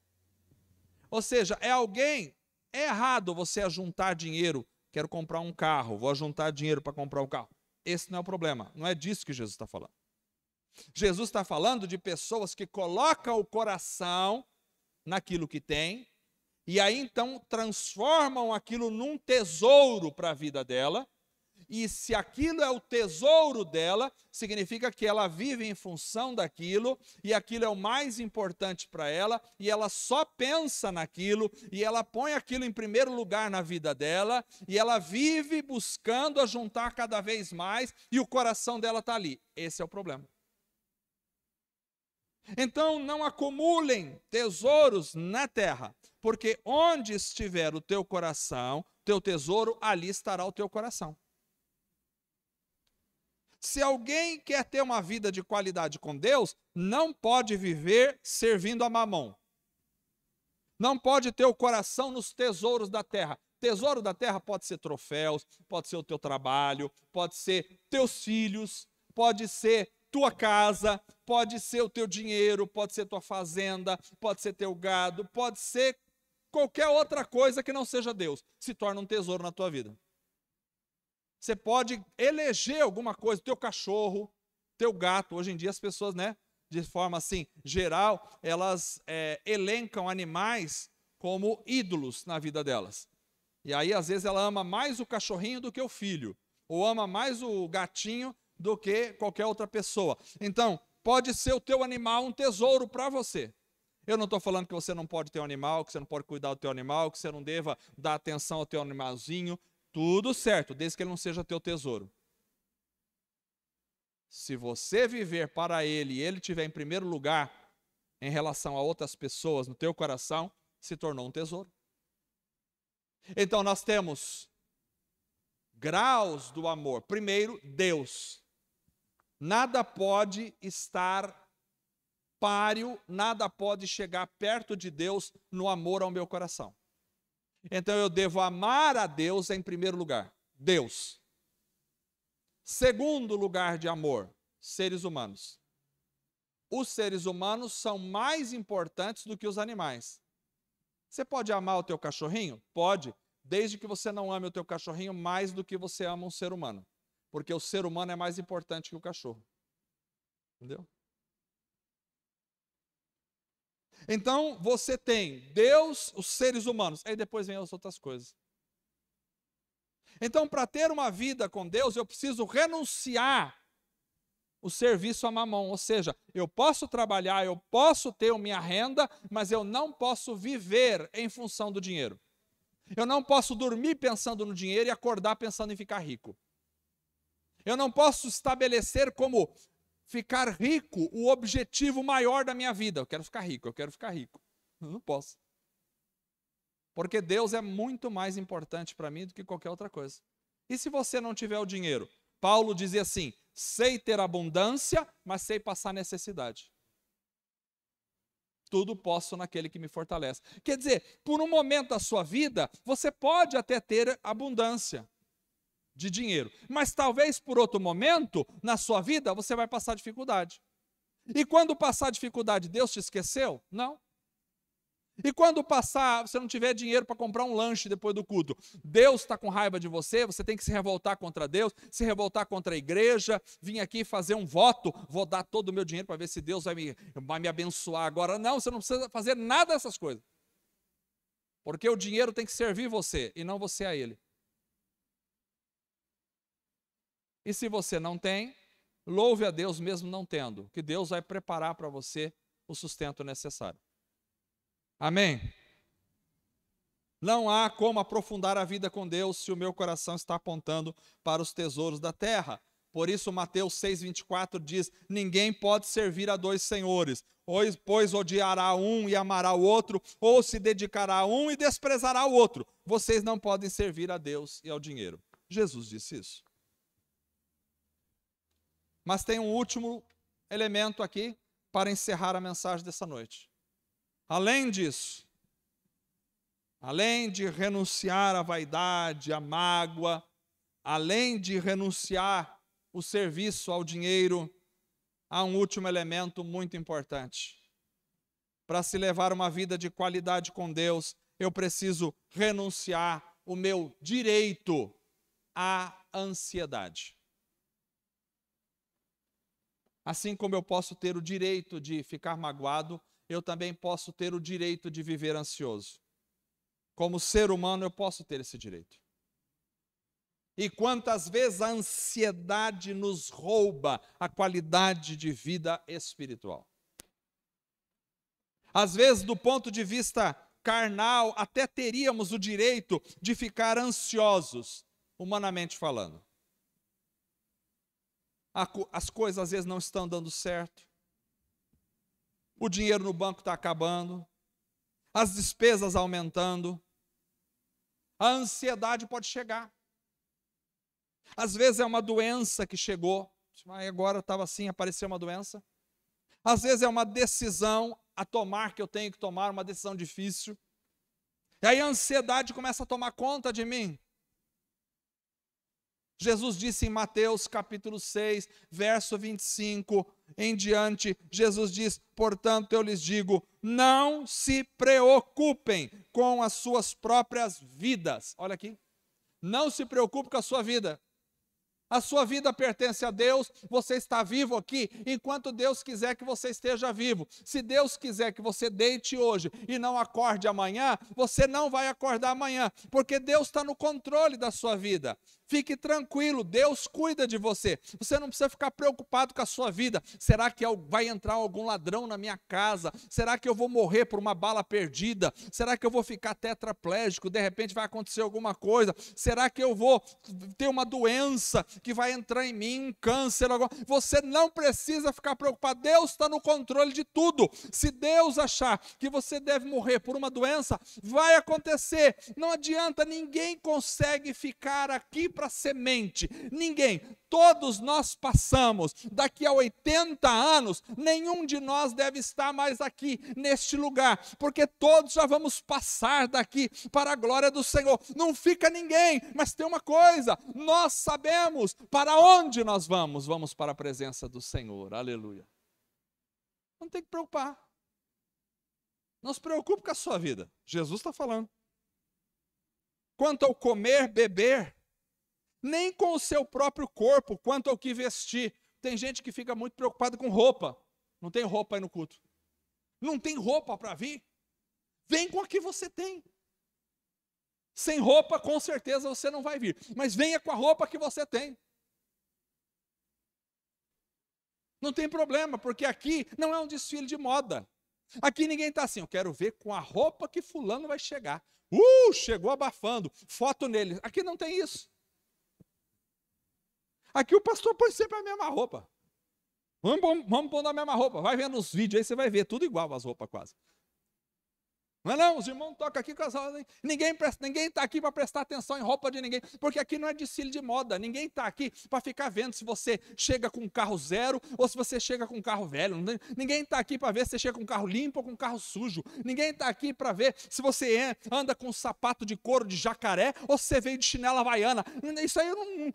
Ou seja, é alguém, é errado você ajuntar dinheiro, quero comprar um carro, vou ajuntar dinheiro para comprar um carro. Esse não é o problema, não é disso que Jesus está falando. Jesus está falando de pessoas que colocam o coração naquilo que tem, e aí então transformam aquilo num tesouro para a vida dela, e se aquilo é o tesouro dela, significa que ela vive em função daquilo, e aquilo é o mais importante para ela, e ela só pensa naquilo, e ela põe aquilo em primeiro lugar na vida dela, e ela vive buscando ajuntar cada vez mais, e o coração dela está ali. Esse é o problema. Então não acumulem tesouros na terra, porque onde estiver o teu coração, teu tesouro, ali estará o teu coração. Se alguém quer ter uma vida de qualidade com Deus, não pode viver servindo a mamão. Não pode ter o coração nos tesouros da terra. Tesouro da terra pode ser troféus, pode ser o teu trabalho, pode ser teus filhos, pode ser tua casa, pode ser o teu dinheiro, pode ser tua fazenda, pode ser teu gado, pode ser qualquer outra coisa que não seja Deus. Se torna um tesouro na tua vida. Você pode eleger alguma coisa, teu cachorro, teu gato. Hoje em dia as pessoas, de forma assim, geral, elas elencam animais como ídolos na vida delas. E aí, às vezes, ela ama mais o cachorrinho do que o filho, ou ama mais o gatinho do que qualquer outra pessoa. Então, pode ser o teu animal um tesouro para você. Eu não estou falando que você não pode ter um animal, que você não pode cuidar do teu animal, que você não deva dar atenção ao teu animalzinho. Tudo certo, desde que ele não seja teu tesouro. Se você viver para ele e ele estiver em primeiro lugar em relação a outras pessoas no teu coração, se tornou um tesouro. Então nós temos graus do amor. Primeiro, Deus. Nada pode estar páreo, nada pode chegar perto de Deus no amor ao meu coração. Então eu devo amar a Deus em primeiro lugar. Deus. Segundo lugar de amor, seres humanos. Os seres humanos são mais importantes do que os animais. Você pode amar o teu cachorrinho? Pode, desde que você não ame o teu cachorrinho mais do que você ama um ser humano. Porque o ser humano é mais importante que o cachorro. Entendeu? Então, você tem Deus, os seres humanos, aí depois vem as outras coisas. Então, para ter uma vida com Deus, eu preciso renunciar o serviço a mamão, ou seja, eu posso trabalhar, eu posso ter a minha renda, mas eu não posso viver em função do dinheiro. Eu não posso dormir pensando no dinheiro e acordar pensando em ficar rico. Eu não posso estabelecer como ficar rico o objetivo maior da minha vida. Eu quero ficar rico, eu quero ficar rico. Eu não posso. Porque Deus é muito mais importante para mim do que qualquer outra coisa. E se você não tiver o dinheiro? Paulo dizia assim, sei ter abundância, mas sei passar necessidade. Tudo posso naquele que me fortalece. Quer dizer, por um momento da sua vida, você pode até ter abundância de dinheiro, mas talvez por outro momento na sua vida você vai passar dificuldade. E quando passar dificuldade, Deus te esqueceu? Não. E quando passar, você não tiver dinheiro para comprar um lanche depois do culto, Deus está com raiva de você, você tem que se revoltar contra Deus, se revoltar contra a igreja, vim aqui fazer um voto, vou dar todo o meu dinheiro para ver se Deus vai me abençoar agora. Não, você não precisa fazer nada dessas coisas. Porque o dinheiro tem que servir você e não você a ele. E se você não tem, louve a Deus mesmo não tendo, que Deus vai preparar para você o sustento necessário. Amém? Não há como aprofundar a vida com Deus se o meu coração está apontando para os tesouros da terra. Por isso Mateus 6,24 diz, ninguém pode servir a dois senhores, pois odiará um e amará o outro, ou se dedicará a um e desprezará o outro. Vocês não podem servir a Deus e ao dinheiro. Jesus disse isso. Mas tem um último elemento aqui para encerrar a mensagem dessa noite. Além disso, além de renunciar à vaidade, à mágoa, além de renunciar o serviço ao dinheiro, há um último elemento muito importante. Para se levar uma vida de qualidade com Deus, eu preciso renunciar o meu direito à ansiedade. Assim como eu posso ter o direito de ficar magoado, eu também posso ter o direito de viver ansioso. Como ser humano, eu posso ter esse direito. E quantas vezes a ansiedade nos rouba a qualidade de vida espiritual. Às vezes, do ponto de vista carnal, até teríamos o direito de ficar ansiosos, humanamente falando. As coisas às vezes não estão dando certo. O dinheiro no banco está acabando. As despesas aumentando. A ansiedade pode chegar. Às vezes é uma doença que chegou. Agora estava assim, apareceu uma doença. Às vezes é uma decisão a tomar que eu tenho que tomar, uma decisão difícil. E aí a ansiedade começa a tomar conta de mim. Jesus disse em Mateus capítulo 6, verso 25 em diante, Jesus diz, portanto eu lhes digo, não se preocupem com as suas próprias vidas. Olha aqui, não se preocupe com a sua vida. A sua vida pertence a Deus, você está vivo aqui, enquanto Deus quiser que você esteja vivo. Se Deus quiser que você deite hoje e não acorde amanhã, você não vai acordar amanhã, porque Deus está no controle da sua vida. Fique tranquilo, Deus cuida de você. Você não precisa ficar preocupado com a sua vida. Será que vai entrar algum ladrão na minha casa? Será que eu vou morrer por uma bala perdida? Será que eu vou ficar tetraplégico? De repente vai acontecer alguma coisa? Será que eu vou ter uma doença que vai entrar em mim, um câncer? Você não precisa ficar preocupado. Deus está no controle de tudo. Se Deus achar que você deve morrer por uma doença, vai acontecer. Não adianta, ninguém consegue ficar aqui para semente, ninguém, todos nós passamos, daqui a 80 anos, nenhum de nós deve estar mais aqui, neste lugar, porque todos já vamos passar daqui para a glória do Senhor, não fica ninguém, mas tem uma coisa, nós sabemos para onde nós vamos para a presença do Senhor, aleluia, não tem que preocupar, não se preocupe com a sua vida, Jesus está falando, quanto ao comer, beber, nem com o seu próprio corpo, quanto ao que vestir. Tem gente que fica muito preocupada com roupa. Não tem roupa aí no culto. Não tem roupa para vir? Vem com a que você tem. Sem roupa, com certeza você não vai vir. Mas venha com a roupa que você tem. Não tem problema, porque aqui não é um desfile de moda. Aqui ninguém está assim, eu quero ver com a roupa que fulano vai chegar. Chegou abafando, foto nele. Aqui não tem isso. Aqui o pastor põe sempre a mesma roupa. Vamos pôr na mesma roupa. Vai vendo os vídeos aí, você vai ver tudo igual as roupas quase. Não é não, os irmãos tocam aqui com as roupas. Ninguém está aqui para prestar atenção em roupa de ninguém, porque aqui não é desfile de moda. Ninguém está aqui para ficar vendo se você chega com um carro zero ou se você chega com um carro velho. Ninguém está aqui para ver se você chega com um carro limpo ou com um carro sujo. Ninguém está aqui para ver se você anda com um sapato de couro de jacaré ou se você veio de chinela havaiana. Isso aí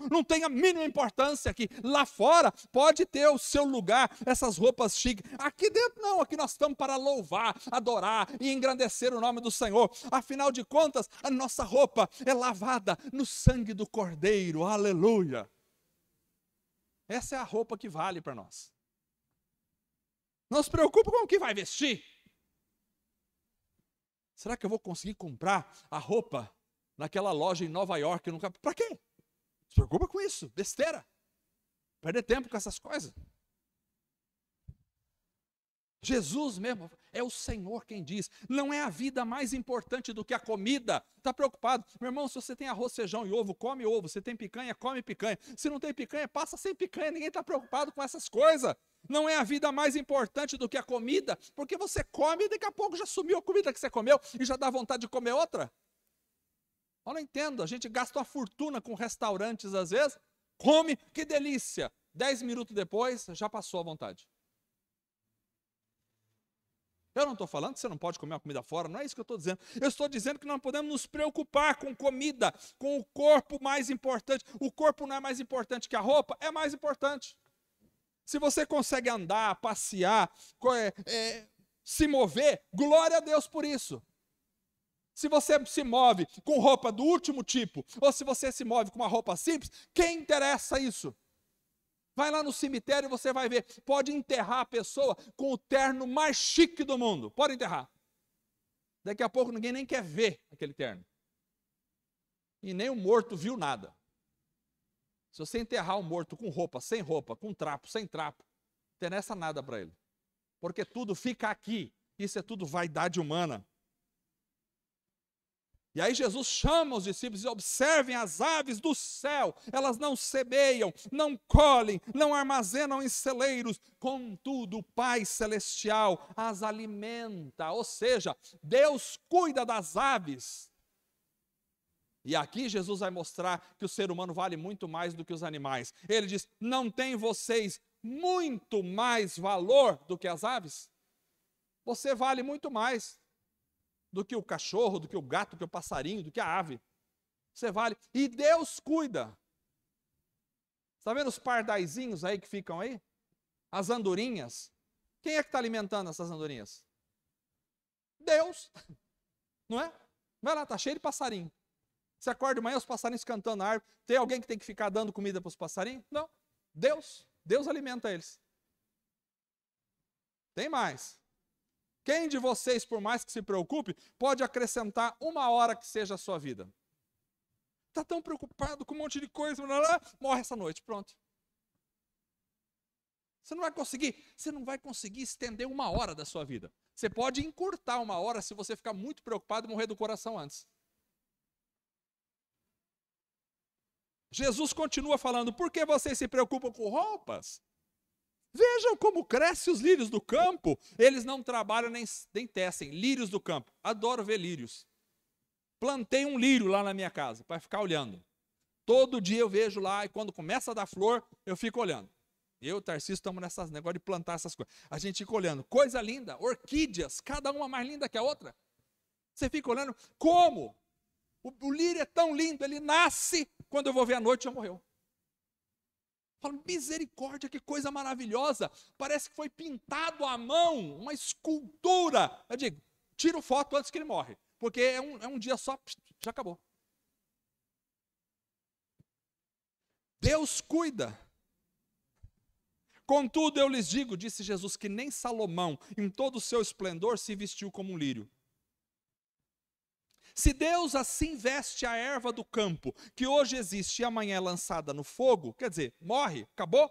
não tem a mínima importância aqui. Lá fora pode ter o seu lugar, essas roupas chiques. Aqui dentro não, aqui nós estamos para louvar, adorar e engrandecer o nome do Senhor. Afinal de contas, a nossa roupa é lavada no sangue do Cordeiro. Aleluia. Essa é a roupa que vale para nós. Não se preocupe com o que vai vestir. Será que eu vou conseguir comprar a roupa naquela loja em Nova York? Para quê? Se preocupa com isso, besteira. Perder tempo com essas coisas. Jesus mesmo, é o Senhor quem diz, não é a vida mais importante do que a comida. Está preocupado? Meu irmão, se você tem arroz, feijão e ovo, come ovo. Se tem picanha, come picanha. Se não tem picanha, passa sem picanha. Ninguém está preocupado com essas coisas. Não é a vida mais importante do que a comida, porque você come e daqui a pouco já sumiu a comida que você comeu e já dá vontade de comer outra. Eu não entendo, a gente gasta uma fortuna com restaurantes às vezes, come, que delícia. 10 minutos depois, já passou a vontade. Eu não estou falando que você não pode comer uma comida fora, não é isso que eu estou dizendo. Eu estou dizendo que não podemos nos preocupar com comida, com o corpo mais importante. O corpo não é mais importante que a roupa, é mais importante. Se você consegue andar, passear, se mover, glória a Deus por isso. Se você se move com roupa do último tipo, ou se você se move com uma roupa simples, quem interessa isso? Vai lá no cemitério e você vai ver, pode enterrar a pessoa com o terno mais chique do mundo, pode enterrar. Daqui a pouco ninguém nem quer ver aquele terno. E nem o morto viu nada. Se você enterrar o morto com roupa, com trapo, sem trapo, não interessa nada para ele. Porque tudo fica aqui, isso é tudo vaidade humana. E aí Jesus chama os discípulos e observem as aves do céu, elas não semeiam, não colhem, não armazenam em celeiros, contudo o Pai Celestial as alimenta, ou seja, Deus cuida das aves. E aqui Jesus vai mostrar que o ser humano vale muito mais do que os animais. Ele diz, não tem vocês muito mais valor do que as aves? Você vale muito mais do que o cachorro, do que o gato, do que o passarinho, do que a ave. Você vale. E Deus cuida. Está vendo os pardaizinhos aí que ficam aí? As andorinhas. Quem é que está alimentando essas andorinhas? Deus. Não é? Vai lá, está cheio de passarinho. Você acorda de manhã, os passarinhos cantando na árvore. Tem alguém que tem que ficar dando comida para os passarinhos? Não. Deus. Deus alimenta eles. Tem mais. Quem de vocês, por mais que se preocupe, pode acrescentar 1 hora que seja a sua vida? Está tão preocupado com um monte de coisa, morre essa noite, pronto. Você não vai conseguir estender 1 hora da sua vida. Você pode encurtar 1 hora se você ficar muito preocupado e morrer do coração antes. Jesus continua falando, por que vocês se preocupam com roupas? Vejam como crescem os lírios do campo. Eles não trabalham nem tecem. Lírios do campo. Adoro ver lírios. Plantei um lírio lá na minha casa para ficar olhando. Todo dia eu vejo lá e quando começa a dar flor, eu fico olhando. Eu e o Tarcísio estamos nesse negócio de plantar essas coisas. A gente fica olhando. Coisa linda, orquídeas, cada uma mais linda que a outra. Você fica olhando como? O lírio é tão lindo, ele nasce, quando eu vou ver à noite já morreu. Fala, misericórdia, que coisa maravilhosa. Parece que foi pintado à mão, uma escultura. Eu digo, tiro foto antes que ele morre. Porque é um dia só, já acabou. Deus cuida. Contudo, eu lhes digo, disse Jesus, que nem Salomão, em todo o seu esplendor, se vestiu como um lírio. Se Deus assim veste a erva do campo, que hoje existe e amanhã é lançada no fogo, quer dizer, morre, acabou,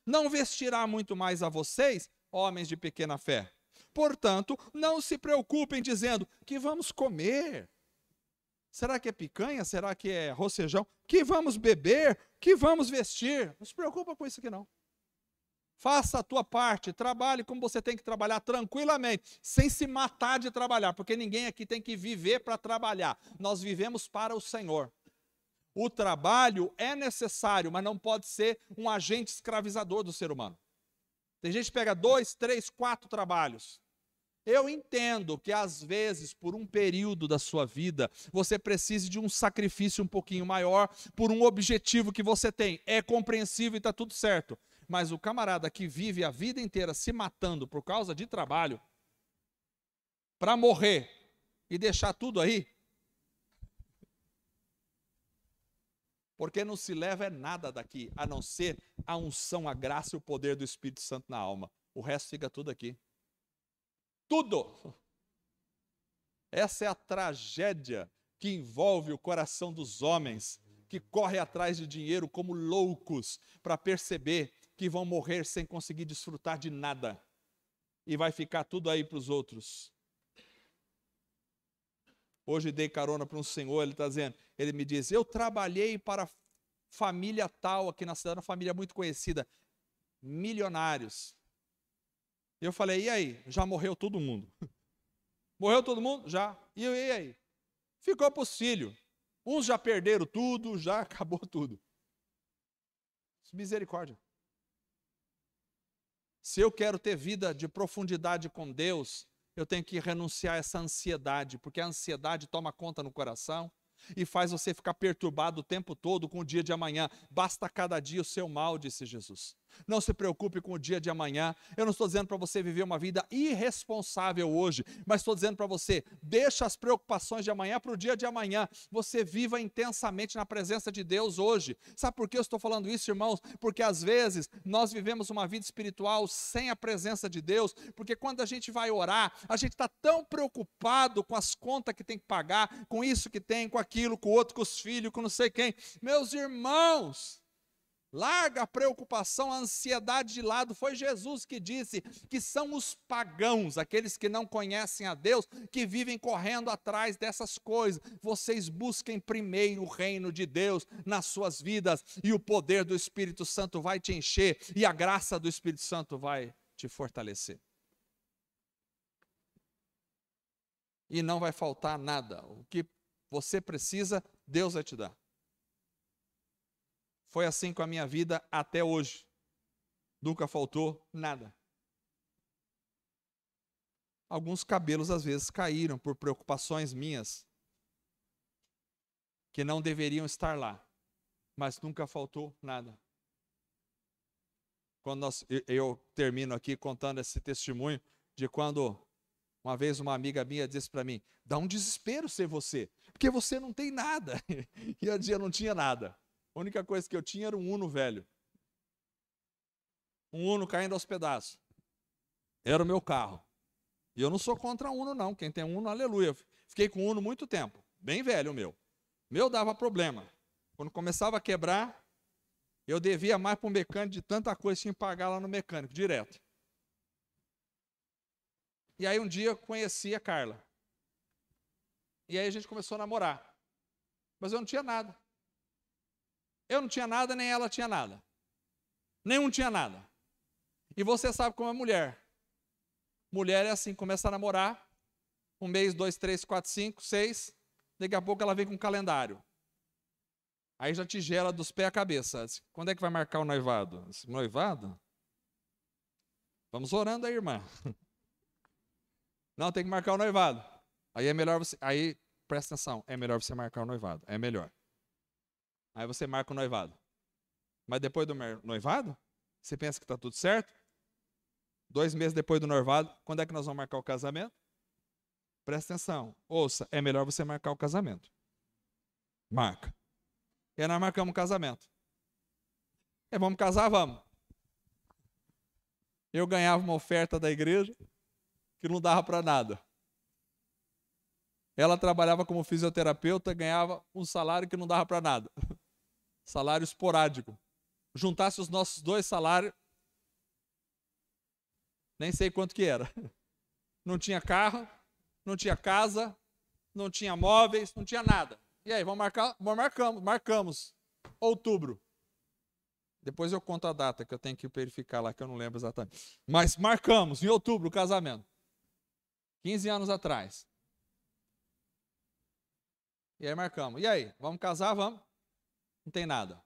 não vestirá muito mais a vocês, homens de pequena fé. Portanto, não se preocupem dizendo, que vamos comer? Será que é picanha? Será que é rocejão? Que vamos beber? Que vamos vestir? Não se preocupa com isso aqui não. Faça a tua parte, trabalhe como você tem que trabalhar tranquilamente, sem se matar de trabalhar, porque ninguém aqui tem que viver para trabalhar. Nós vivemos para o Senhor. O trabalho é necessário, mas não pode ser um agente escravizador do ser humano. Tem gente que pega 2, 3, 4 trabalhos. Eu entendo que às vezes, por um período da sua vida, você precise de um sacrifício um pouquinho maior, por um objetivo que você tem. É compreensível e está tudo certo. Mas o camarada que vive a vida inteira se matando por causa de trabalho, para morrer e deixar tudo aí, porque não se leva nada daqui, a não ser a unção, a graça e o poder do Espírito Santo na alma. O resto fica tudo aqui. Tudo! Essa é a tragédia que envolve o coração dos homens, que correm atrás de dinheiro como loucos, para perceber que vão morrer sem conseguir desfrutar de nada. E vai ficar tudo aí para os outros. Hoje dei carona para um senhor, ele está dizendo, ele me diz, eu trabalhei para a família tal, aqui na cidade, uma família muito conhecida, milionários. Eu falei, e aí? Já morreu todo mundo? Morreu todo mundo? Já. E aí? Ficou para os filhos. Uns já perderam tudo, já acabou tudo. Misericórdia. Se eu quero ter vida de profundidade com Deus, eu tenho que renunciar a essa ansiedade, porque a ansiedade toma conta no coração e faz você ficar perturbado o tempo todo com o dia de amanhã. Basta cada dia o seu mal, disse Jesus. Não se preocupe com o dia de amanhã. Eu não estou dizendo para você viver uma vida irresponsável hoje, mas estou dizendo para você, deixa as preocupações de amanhã para o dia de amanhã. Você viva intensamente na presença de Deus hoje. Sabe por que eu estou falando isso, irmãos? Porque às vezes nós vivemos uma vida espiritual sem a presença de Deus, porque quando a gente vai orar, a gente está tão preocupado com as contas que tem que pagar, com isso que tem, com aquilo, com o outro, com os filhos, com não sei quem. Meus irmãos, larga a preocupação, a ansiedade de lado. Foi Jesus que disse que são os pagãos, aqueles que não conhecem a Deus, que vivem correndo atrás dessas coisas. Vocês busquem primeiro o reino de Deus nas suas vidas e o poder do Espírito Santo vai te encher e a graça do Espírito Santo vai te fortalecer. E não vai faltar nada. O que você precisa, Deus vai te dar. Foi assim com a minha vida até hoje. Nunca faltou nada. Alguns cabelos às vezes caíram por preocupações minhas, que não deveriam estar lá, mas nunca faltou nada. Quando eu termino aqui contando esse testemunho de quando uma vez uma amiga minha disse para mim, dá um desespero ser você, porque você não tem nada. E eu dizia, não tinha nada. A única coisa que eu tinha era um Uno velho. Um Uno caindo aos pedaços. Era o meu carro. E eu não sou contra Uno, não. Quem tem Uno, aleluia. Fiquei com Uno muito tempo. Bem velho o meu. O meu dava problema. Quando começava a quebrar, eu devia mais para um mecânico de tanta coisa que tinha que pagar lá no mecânico, direto. E aí um dia eu conheci a Carla. E aí a gente começou a namorar. Mas eu não tinha nada. Eu não tinha nada, nem ela tinha nada. Nenhum tinha nada. E você sabe como é mulher. Mulher é assim, começa a namorar, 1 mês, 2, 3, 4, 5, 6, daqui a pouco ela vem com um calendário. Aí já te gela dos pés à cabeça. Quando é que vai marcar o noivado? Noivado? Vamos orando aí, irmã. Não, tem que marcar o noivado. Aí é melhor você... Aí, presta atenção, é melhor você marcar o noivado. É melhor. Aí você marca o noivado. Mas depois do noivado, você pensa que está tudo certo? 2 meses depois do noivado, quando é que nós vamos marcar o casamento? Presta atenção. Ouça, é melhor você marcar o casamento. Marca. E aí nós marcamos o casamento. Vamos casar? Vamos. eu ganhava uma oferta da igreja que não dava para nada. Ela trabalhava como fisioterapeuta, ganhava um salário que não dava para nada. Salário esporádico. Juntasse os nossos 2 salários, nem sei quanto que era. Não tinha carro, não tinha casa, não tinha móveis, não tinha nada. E aí, vamos marcar? Marcamos. Outubro. Depois eu conto a data, que eu tenho que verificar lá, que eu não lembro exatamente. Mas marcamos, em outubro, o casamento. 15 anos atrás. E aí marcamos. E aí, vamos casar? Vamos? Não tem nada.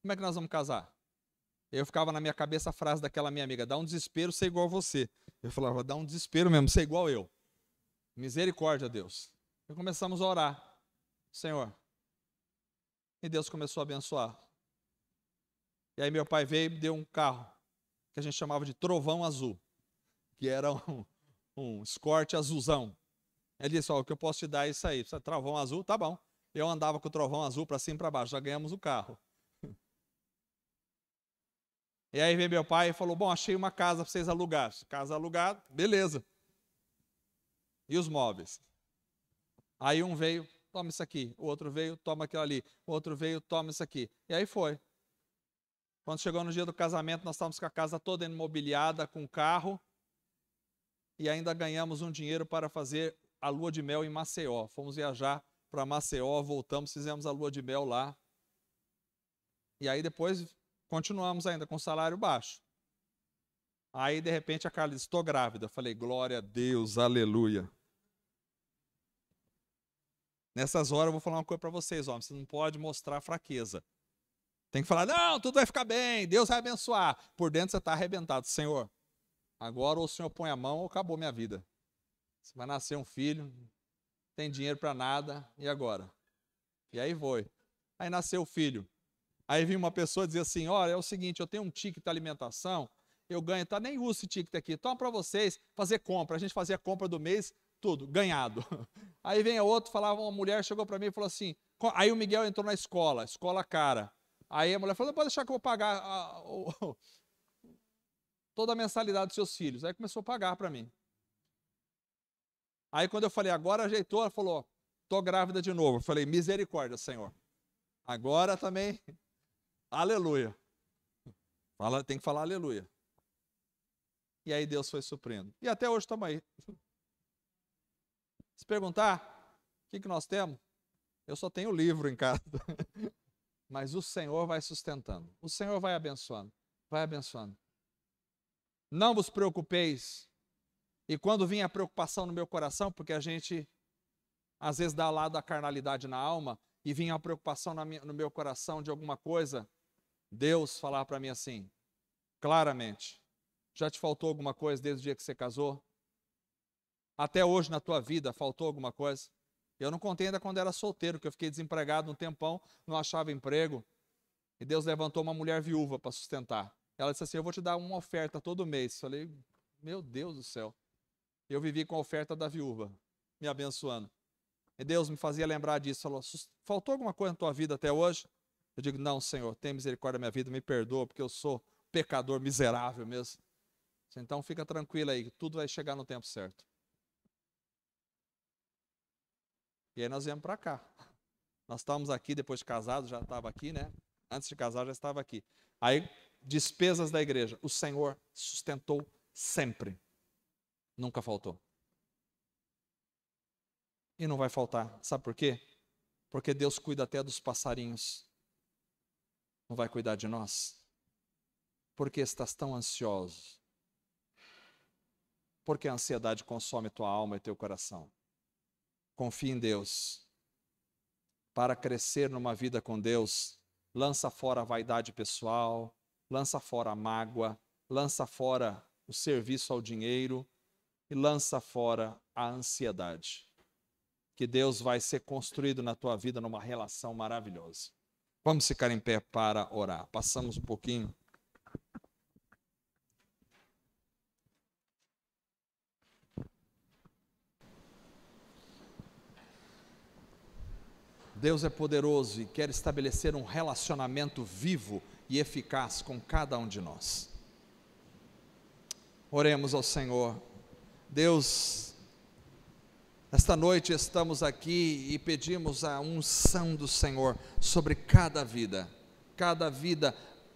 Como é que nós vamos casar? Eu ficava na minha cabeça a frase daquela minha amiga: dá um desespero ser igual a você. Eu falava: dá um desespero mesmo ser igual eu. Misericórdia, Deus. E começamos a orar. Senhor. E Deus começou a abençoar. E aí meu pai veio e me deu um carro, que a gente chamava de Trovão Azul, que era um Escort azulzão. Ele disse: ó, o que eu posso te dar é isso aí. Trovão azul, tá bom. Eu andava com o Trovão Azul para cima e para baixo, já ganhamos o carro. E aí veio meu pai e falou: bom, achei uma casa para vocês alugarem. Casa alugada, beleza. E os móveis? Aí um veio, toma isso aqui. O outro veio, toma aquilo ali. O outro veio, toma isso aqui. E aí foi. Quando chegou no dia do casamento, nós estávamos com a casa toda imobiliada, com carro. E ainda ganhamos um dinheiro para fazer a lua de mel em Maceió. Fomos viajar para Maceió, voltamos, fizemos a lua de mel lá. E aí depois continuamos ainda com salário baixo. Aí de repente a Carla disse: estou grávida. Eu falei: glória a Deus, aleluia. Nessas horas eu vou falar uma coisa para vocês, homens: você não pode mostrar fraqueza. Tem que falar: não, tudo vai ficar bem, Deus vai abençoar. Por dentro você está arrebentado. Senhor, agora ou o Senhor põe a mão ou acabou minha vida. Você vai nascer um filho, não tem dinheiro para nada, e agora? E aí foi. Aí nasceu o filho. Aí vinha uma pessoa e dizia assim: olha, é o seguinte, eu tenho um ticket de alimentação, eu ganho, tá? Nem uso esse ticket aqui, toma para vocês fazer compra. A gente fazia compra do mês, tudo, ganhado. Aí vem outro, falava, uma mulher chegou para mim e falou assim, aí o Miguel entrou na escola cara. Aí a mulher falou: não pode deixar que eu vou pagar toda a mensalidade dos seus filhos. Aí começou a pagar para mim. Aí quando eu falei: agora ajeitou, ela falou: tô grávida de novo. Eu falei: misericórdia, Senhor. Agora também, aleluia. Tem que falar aleluia. E aí Deus foi suprindo. E até hoje estamos aí. Se perguntar, o que nós temos? Eu só tenho livro em casa. Mas o Senhor vai sustentando. O Senhor vai abençoando. Vai abençoando. Não vos preocupeis. E quando vinha a preocupação no meu coração, porque a gente às vezes dá lado da carnalidade na alma, e vinha a preocupação no meu coração de alguma coisa, Deus falava para mim assim, claramente: já te faltou alguma coisa desde o dia que você casou? Até hoje na tua vida faltou alguma coisa? Eu não contei ainda quando era solteiro, que eu fiquei desempregado um tempão, não achava emprego, e Deus levantou uma mulher viúva para sustentar. Ela disse assim: eu vou te dar uma oferta todo mês. Falei: meu Deus do céu. Eu vivi com a oferta da viúva, me abençoando. E Deus me fazia lembrar disso. Falou: faltou alguma coisa na tua vida até hoje? Eu digo: não, Senhor, tem misericórdia da minha vida, me perdoa, porque eu sou pecador miserável mesmo. Então fica tranquilo aí, tudo vai chegar no tempo certo. E aí nós viemos para cá. Nós estávamos aqui depois de casados, já estava aqui, né? Antes de casar já estava aqui. Aí, despesas da igreja, o Senhor sustentou sempre. Nunca faltou. E não vai faltar. Sabe por quê? Porque Deus cuida até dos passarinhos. Não vai cuidar de nós? Por que estás tão ansioso? Porque a ansiedade consome tua alma e teu coração. Confie em Deus. Para crescer numa vida com Deus, lança fora a vaidade pessoal, lança fora a mágoa, lança fora o serviço ao dinheiro e lança fora a ansiedade. Que Deus vai ser construído na tua vida numa relação maravilhosa. Vamos ficar em pé para orar. Passamos um pouquinho. Deus é poderoso e quer estabelecer um relacionamento vivo e eficaz com cada um de nós. Oremos ao Senhor. Deus, esta noite estamos aqui e pedimos a unção do Senhor sobre cada vida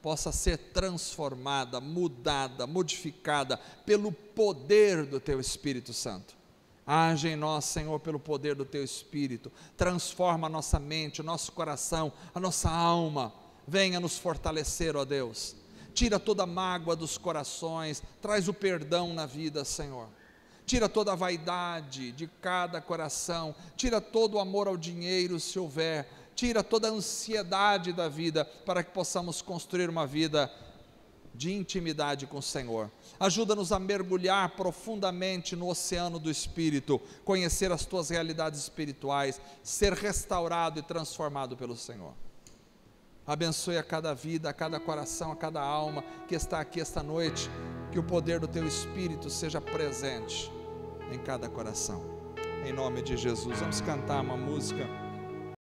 possa ser transformada, mudada, modificada pelo poder do Teu Espírito Santo. Age em nós, Senhor, pelo poder do Teu Espírito, transforma a nossa mente, o nosso coração, a nossa alma, venha nos fortalecer, ó Deus, tira toda a mágoa dos corações, traz o perdão na vida, Senhor, tira toda a vaidade de cada coração, tira todo o amor ao dinheiro, se houver, tira toda a ansiedade da vida, para que possamos construir uma vida de intimidade com o Senhor. Ajuda-nos a mergulhar profundamente no oceano do Espírito, conhecer as Tuas realidades espirituais, ser restaurado e transformado pelo Senhor. Abençoe a cada vida, a cada coração, a cada alma que está aqui esta noite, que o poder do Teu Espírito seja presente em cada coração. Em nome de Jesus, vamos cantar uma música